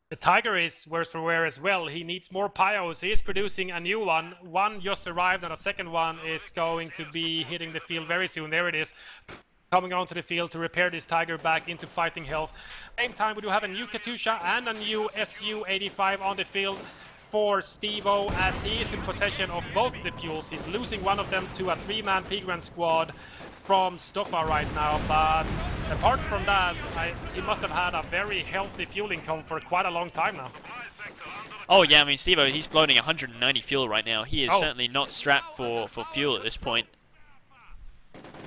The Tiger is worse for wear as well. He needs more pyos. He is producing a new one. One just arrived, and a second one is going to be hitting the field very soon. There it is, coming onto the field to repair this Tiger back into fighting health. Same time, we do have a new Katusha and a new Su-85 on the field for Stevo, as he is in possession of both the fuels. He's losing one of them to a 3-man Pigran squad from Stoffa right now, but apart from that, he must have had a very healthy fuel income for quite a long time now. Oh yeah, I mean, Stevo, he's floating 190 fuel right now. He is certainly not strapped for fuel at this point.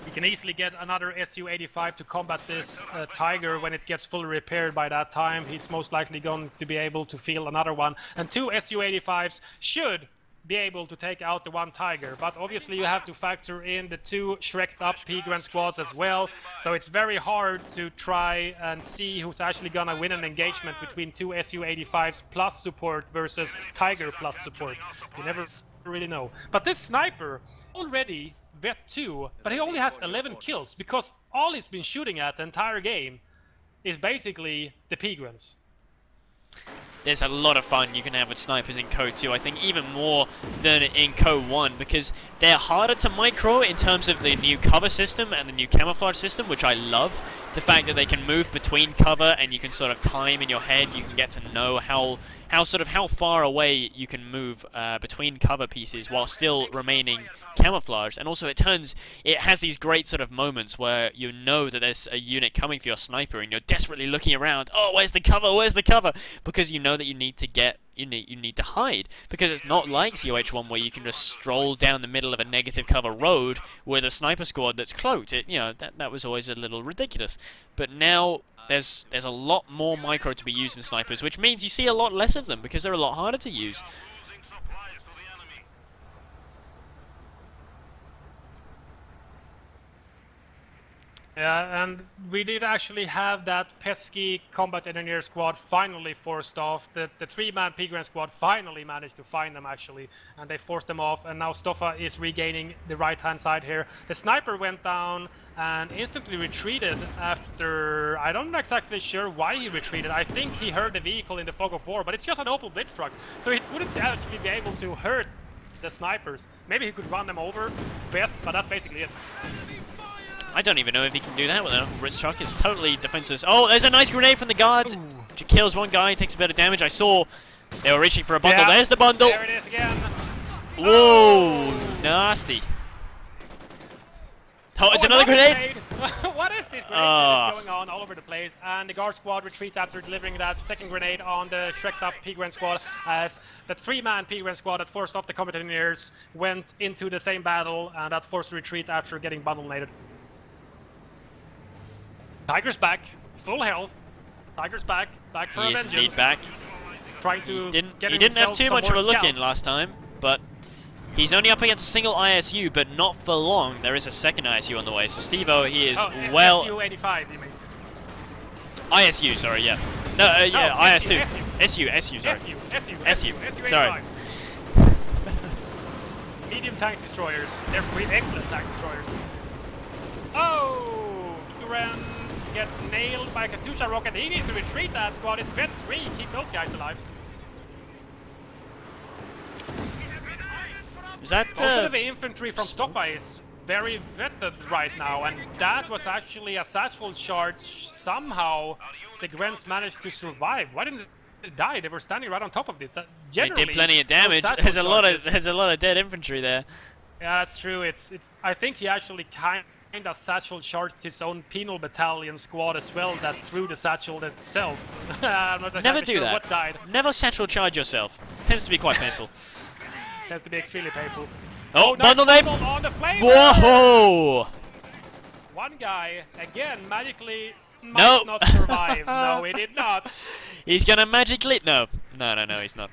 He can easily get another Su-85 to combat this Tiger when it gets fully repaired by that time. He's most likely going to be able to field another one, and 2 Su-85s should be able to take out the 1 Tiger, but obviously you have to factor in the 2 shreked up Pigran squads as well, so it's very hard to try and see who's actually gonna win an engagement between 2 Su-85s plus support versus Tiger plus support. You never really know. But this sniper already vet 2, but he only has 11 kills because all he's been shooting at the entire game is basically the Pigrans. There's a lot of fun you can have with snipers in Code 2, I think even more than in Code 1, because they're harder to micro in terms of the new cover system and the new camouflage system, which I love. The fact that they can move between cover and you can sort of time in your head, you can get to know how far away you can move between cover pieces while still remaining camouflaged. And also it has these great sort of moments where you know that there's a unit coming for your sniper and you're desperately looking around, oh, where's the cover, because you know that you need to hide, because it's not like COH1 where you can just stroll down the middle of a negative cover road with a sniper squad that's cloaked. That was always a little ridiculous, but now there's a lot more micro to be used in snipers, which means you see a lot less of them because they're a lot harder to use. Yeah, and we did actually have that pesky combat engineer squad finally forced off. The three-man Pigren squad finally managed to find them actually, and they forced them off. And now Stoffa is regaining the right-hand side here. The sniper went down and instantly retreated after. I don't exactly sure why he retreated. I think he heard the vehicle in the fog of war, but it's just an Opel Blitz truck, so he wouldn't actually be able to hurt the snipers. Maybe he could run them over best, but that's basically it. I don't even know if he can do that with an Blitz truck. It's totally defenseless. Oh, there's a nice grenade from the guards. Which kills one guy, takes a bit of damage. I saw they were reaching for a bundle. Yeah, there's the bundle. There it is again. Whoa, Oh! nasty. Oh, it's another grenade. What is this grenade that is going on all over the place? And the guard squad retreats after delivering that second grenade on the shreked up Pigren squad, as the three-man Pigren squad that forced off the combat engineers went into the same battle, and that forced retreat after getting bundle-naded. Tiger's back, full health. Tiger's back for He is vengeance. indeed back. Trying to He get didn't have himself too some much of more a look in scouts. last time, but he's only up against a single ISU, but not for long. There is a second ISU on the way, so Steve-O, he is well... SU-85, you mean? ISU, sorry, yeah. No, yeah, No, IS2. SU, sorry. SU, sorry. Medium tank destroyers. They're excellent tank destroyers. Oh! Duran gets nailed by a Katusha rocket. He needs to retreat that squad. It's Vet 3. Keep those guys alive. Is that... Most of the infantry from Stoffa is very vetted right now, and that was actually a satchel charge. Somehow the Gwens managed to survive. Why didn't they die? They were standing right on top of it. They did plenty of damage. There's a lot of dead infantry there. Yeah, that's true. I think he actually kind of satchel charged his own penal battalion squad as well that threw the satchel itself. I'm not Never exactly do sure that. what died. Never satchel charge yourself. Tends to be quite painful. Tends to be extremely painful. Oh, nice bundle name! bundle on the flame! Whoa! One guy, again, magically might Nope. not survive. No, he did not. He's gonna magically... No, he's not.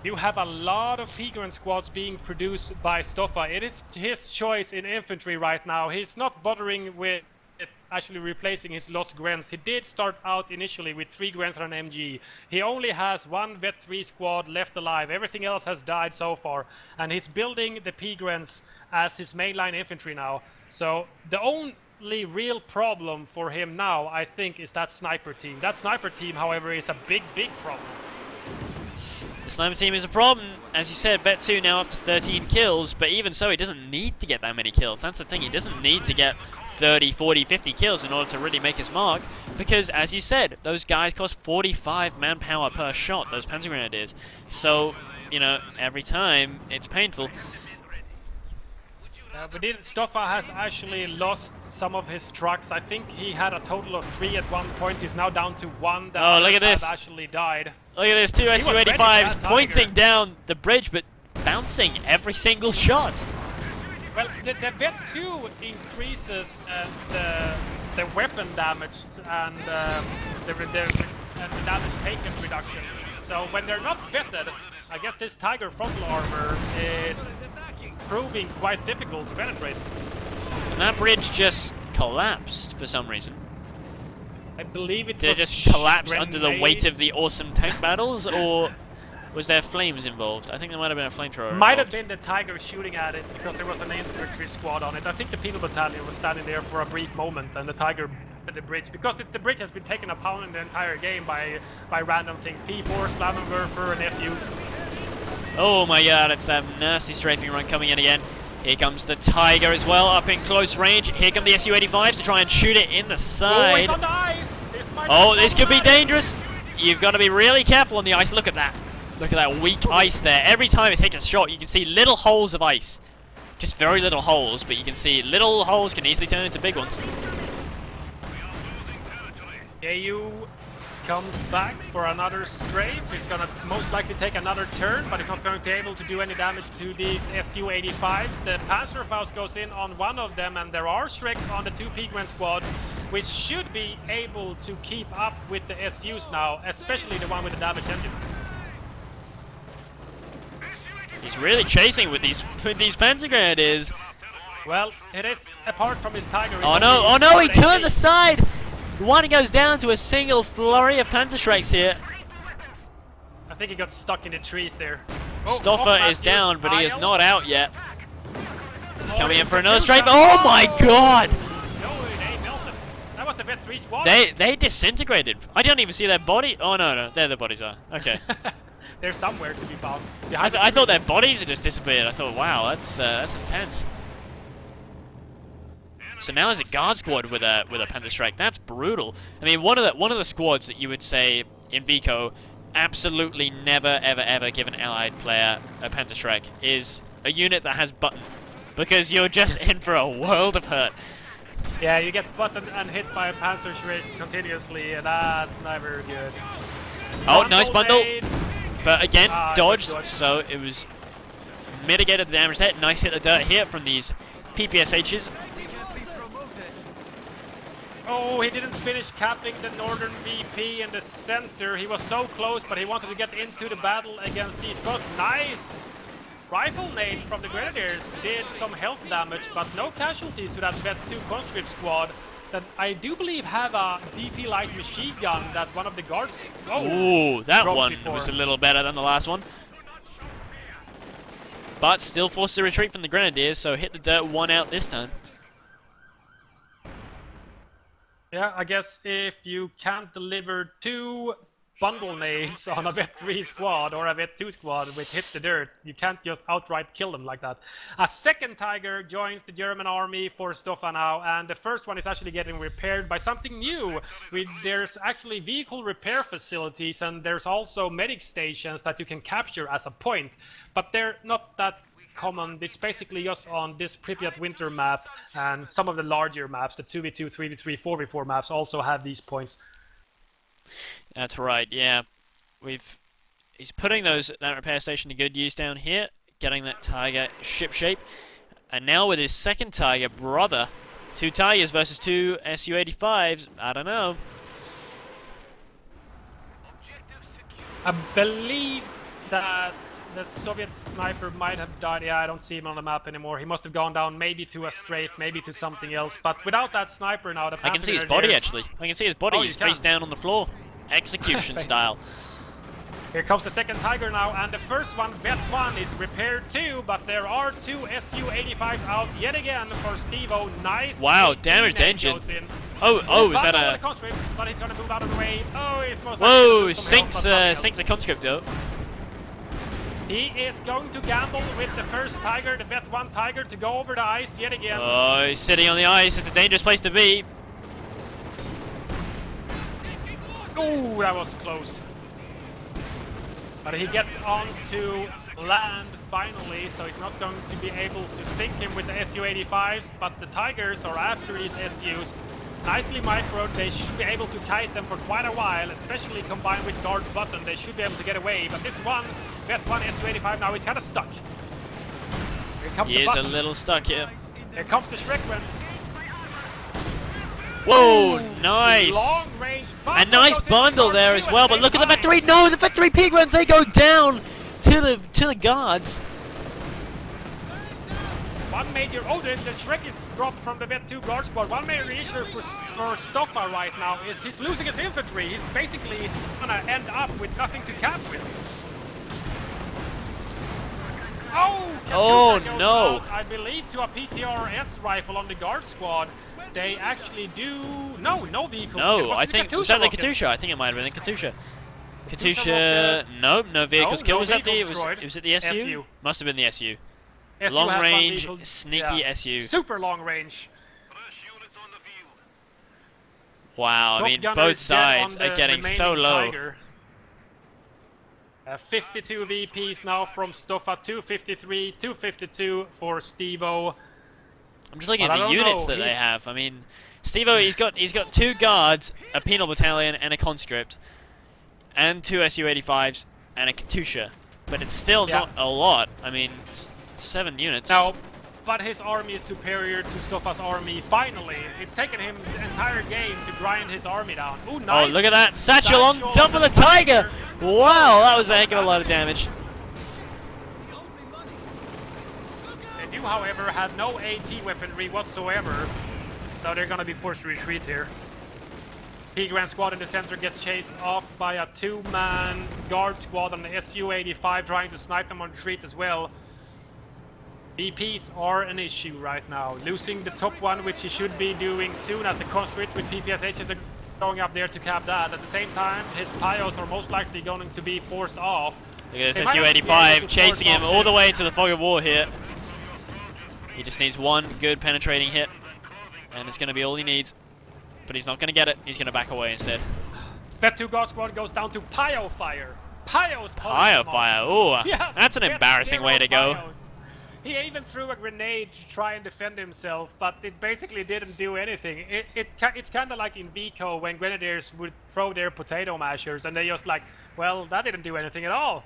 You have a lot of Pigren squads being produced by Stoffa. It is his choice in infantry right now. He's not bothering with actually replacing his lost Gwens. He did start out initially with 3 Gwens and an MG. He only has 1 Vet 3 squad left alive. Everything else has died so far. And he's building the Pigren as his mainline infantry now. So the only real problem for him now, I think, is that sniper team. That sniper team, however, is a big problem. The sniper team is a problem. As you said, Vet 2 now up to 13 kills, but even so, he doesn't need to get that many kills. That's the thing, he doesn't need to get 30, 40, 50 kills in order to really make his mark, because, as you said, those guys cost 45 manpower per shot, those Panzer Grenadiers. So, you know, every time, it's painful. But Stoffa has actually lost some of his trucks. I think he had a total of 3 at one point. He's now down to 1 that Oh, look at this. actually died. Look at this, 2 was ready for SU-85s that pointing Tiger. down the bridge, but bouncing every single shot. Well, the Vet 2 increases the weapon damage and the damage taken reduction. So when they're not vetted, I guess this Tiger frontal armor is proving quite difficult to penetrate. And that bridge just collapsed for some reason. I believe it Did it was just collapse under the grenade. weight of the awesome tank battles, or was there flames involved? I think there might have been a flamethrower Might have involved. been the Tiger shooting at it because there was an infantry squad on it. I think the penal battalion was standing there for a brief moment, and the Tiger at the bridge, because the bridge has been taken a pound in the entire game by random things. P4, Slammenwerfer, and SUs. Oh my god, it's that nasty strafing run coming in again. Here comes the Tiger as well, up in close range. Here come the SU-85s to try and shoot it in the Oh, side. it's on the ice! Oh, this could be dangerous. You've got to be really careful on the ice. Look at that. Look at that weak ice there. Every time it takes a shot, you can see little holes of ice. Just very little holes, but you can see little holes can easily turn into big ones. AU comes back for another strafe. He's gonna most likely take another turn, but he's not going to be able to do any damage to these SU-85s. The Panzerfaust goes in on one of them, and there are Shreks on the 2 Pigmen squads, which should be able to keep up with the SUs now, especially the one with the damage engine. He's really chasing with these Panzer Grenadiers. Well, it is apart from his Tiger. Oh no, oh no, he turned aside! One goes down to a single flurry of Panzerschrecks here. I think he got stuck in the trees there. Oh, Stoffa is down, but he is not out yet. He's coming in for another straight. strafe. Oh my god! No, they melted. That was the vet 3 squad. They disintegrated. I didn't even see their body. Oh no, no, there the bodies are. Okay. They're somewhere to be found. I thought their bodies had just disappeared. I thought, wow, that's intense. So now there's a guard squad with a Panther Strike. That's brutal. I mean, one of the squads that you would say in Vico absolutely never ever give an allied player a Panther Strike is a unit that has button, because you're just in for a world of hurt. Yeah, you get buttoned and hit by a Panzer Schreck continuously, and that's never good. Oh, nice bundle. Nade. But again, dodged, dodged. so it was mitigated the damage there. Nice hit of dirt here from these PPSHs. Oh, he didn't finish capping the Northern VP in the center. He was so close, but he wanted to get into the battle against these both. Nice rifle nade from the Grenadiers. Did some health damage, but no casualties to that Vet 2 conscript squad that I do believe have a DP light machine gun that one of the guards. Ooh, that dropped one before. was a little better than the last one. But still forced to retreat from the Grenadiers, so hit the dirt one out this time. Yeah, I guess if you can't deliver 2 bundle nades on a Vet 3 squad or a Vet 2 squad with hit the dirt, you can't just outright kill them like that. A second Tiger joins the German army for Stoffa now, and the first one is actually getting repaired by something new. There's actually vehicle repair facilities, and there's also medic stations that you can capture as a point, but they're not that common. It's basically just on this Pripyat winter map, and some of the larger maps, the 2v2, 3v3, 4v4 maps also have these points. That's right, yeah. He's putting that repair station to good use down here, getting that Tiger ship shape. And now with his second Tiger brother, 2 Tigers versus 2 Su-85s, I don't know. I believe that the Soviet sniper might have died. Yeah, I don't see him on the map anymore. He must have gone down maybe to a strafe, maybe to something else. But without that sniper now, the I can see his body actually. I can see his body. He's face down on the floor. Execution style. Here comes the second Tiger now, and the first one, Vet 1, is repaired too, but there are 2 Su-85s out yet again for Steve-O. Nice. Wow, damaged engine. Oh, is that a... Conscript, but he's gonna move out of the way. Oh, he's most Whoa, likely sinks a conscript though. He is going to gamble with the first Tiger, the Vet 1 Tiger, to go over the ice yet again. Oh, he's sitting on the ice. It's a dangerous place to be. Ooh, that was close. But he gets on to land finally, so he's not going to be able to sink him with the Su-85s, but the Tigers are after these SUs. Nicely microed, they should be able to kite them for quite a while, especially combined with guard button. They should be able to get away, but this one, Vet 1 Su-85 now, he's kind of stuck. Here comes He is a little stuck here. Here comes the Shrekwens. Whoa, nice! Long range A nice bundle there as well, but look at the Vet 3. No, the Vet 3 pig runs, they go down to the guards. One major, the Shrek is dropped from the Vet 2 guard squad. One major issue for Stoffa right now is he's losing his infantry. He's basically gonna end up with nothing to cap with. Oh, goes no. out, I believe to a PTRS rifle on the guard squad. They actually do... No vehicles. No, I think... Was that the rocket? Katusha? I think it might have been the Katusha. Katusha Katusha... No vehicles No, killed. no Was that the... vehicles Was it the SU? SU. Must have been the SU. SU Long has one range, vehicle. sneaky Yeah. SU. Super long range. Wow, I Top mean, Gunner both is dead sides on are the getting so remaining low. Tiger. 52 VPs now from Stoffa, 253, 252 for Steve-O. I'm just looking But at I the don't units know, that they he's- have. I mean, Steve-O, he's got 2 guards, a penal battalion, and a conscript, and 2 Su-85s and a Katusha. But it's still not a lot. I mean, 7 units. No, but his army is superior to Stoffa's army. Finally, it's taken him the entire game to grind his army down. Ooh, nice. Oh, look at that! Satchel on top of the Tiger! Wow, that was a heck of a lot of damage. They do however, had no AT weaponry whatsoever, so they're gonna be forced to retreat here. P-Grand squad in the center gets chased off by a 2-man guard squad on the Su-85 trying to snipe them on retreat as well. VPs are an issue right now. Losing the top one, which he should be doing soon as the conscript with PPSHs are going up there to cap that. At the same time, his Pios are most likely going to be forced off. Look at this Su-85 chasing him all the way to the fog of war here. He just needs one good penetrating hit, and it's going to be all he needs. But he's not going to get it. He's going to back away instead. That 2 guard squad goes down to Pio fire. Pio's Pio fire. Ooh, yeah, that's an embarrassing way to go. Pios. He even threw a grenade to try and defend himself, but it basically didn't do anything. It's kind of like in VCO when Grenadiers would throw their potato mashers, and they just like, well, that didn't do anything at all.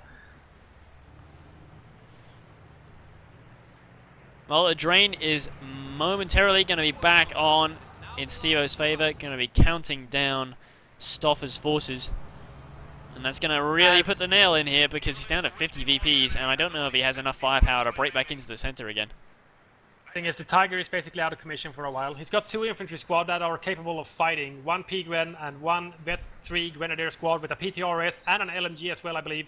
Well, the drain is momentarily going to be back on in Stevo's favor, going to be counting down Stoffa's forces. And that's going to really put the nail in here because he's down to 50 VPs, and I don't know if he has enough firepower to break back into the center again. Thing is, the Tiger is basically out of commission for a while. He's got 2 infantry squad that are capable of fighting, 1 P-Gren and 1 Vet 3 Grenadier squad with a PTRS and an LMG as well, I believe.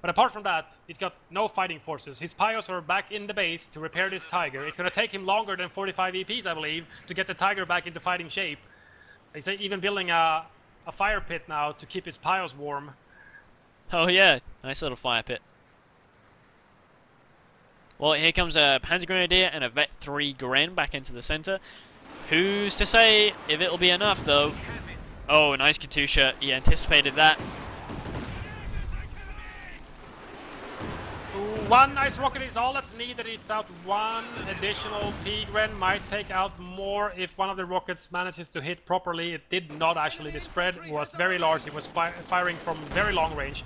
But apart from that, he's got no fighting forces. His Pios are back in the base to repair this Tiger. It's going to take him longer than 45 VPs, I believe, to get the Tiger back into fighting shape. He's even building a fire pit now to keep his Pios warm. Oh yeah, nice little fire pit. Well, here comes a Panzer Grenadier and a Vet 3 Gren back into the center. Who's to say if it'll be enough, though? Oh, nice Katusha. He anticipated that. One nice rocket is all that's needed. Without 1 additional P-Gren might take out more if one of the rockets manages to hit properly. It did not actually. The spread was very large. It was firing from very long range.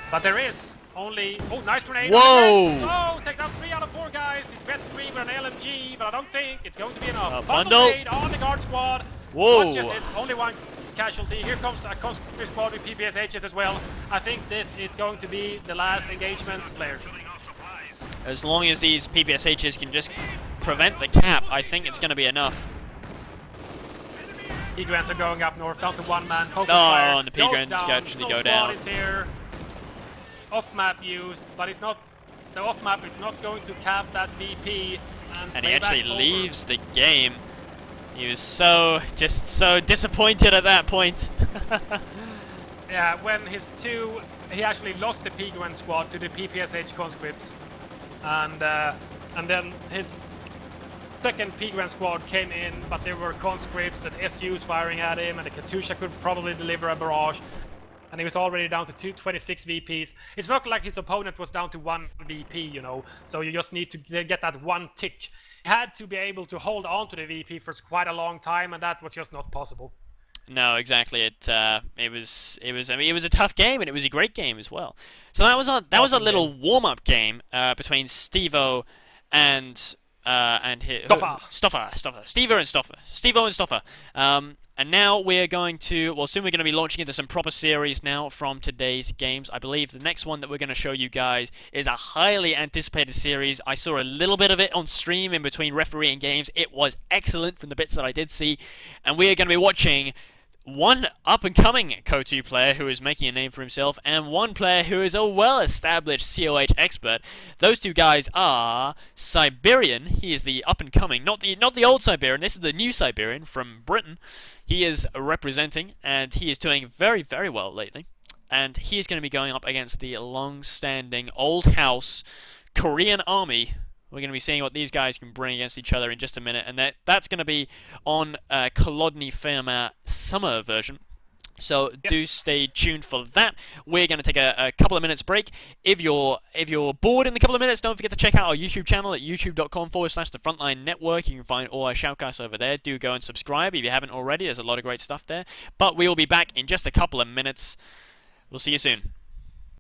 But there is only... Oh, nice grenade! Whoa! So, takes out 3 out of 4 guys. It's Vet 3 with an LMG, but I don't think it's going to be enough. Bundle on the guard squad. Whoa! Watches it. Only 1 casualty. Here comes a conscript squad with PPSHs as well. I think this is going to be the last engagement player. As long as these PPSHs can just prevent the cap, I think it's going to be enough. P-Grens are going up north, down to 1 man. Oh, and the P-Grens actually go down. Is here. Off-map used, but it's not. The off-map is not going to cap that VP. And he actually leaves the game. He was so disappointed at that point. Yeah, when he actually lost the P-Gren squad to the PPSH conscripts, and then his second P-Gren squad came in, but there were conscripts and SUs firing at him, and the Katusha could probably deliver a barrage, and he was already down to 26 VPs. It's not like his opponent was down to 1 VP, you know, so you just need to get that 1 tick. Had to be able to hold on to the VP for quite a long time, and that was just not possible. No, exactly. It was a tough game, and it was a great game as well. So that was a little warm-up game between Stevo and Stoffa. Stevo and Stoffa. And now we're going to, well, soon we're going to be launching into some proper series now from today's games. I believe the next one that we're going to show you guys is a highly anticipated series. I saw a little bit of it on stream in between refereeing games. It was excellent from the bits that I did see. And we are going to be watching one up-and-coming KO2 player who is making a name for himself, and one player who is a well-established COH expert. Those 2 guys are Siberian. He is the up-and-coming, not the old Siberian. This is the new Siberian from Britain. He is representing, and he is doing very, very well lately. And he is going to be going up against the long-standing old house Korean army. We're going to be seeing what these guys can bring against each other in just a minute, and that's going to be on Kolodny Firma summer version. So do stay tuned for that. We're going to take a couple of minutes break. If you're bored in the couple of minutes, don't forget to check out our YouTube channel at youtube.com/the Frontline Network. You can find all our shoutcasts over there. Do go and subscribe if you haven't already. There's a lot of great stuff there. But we will be back in just a couple of minutes. We'll see you soon.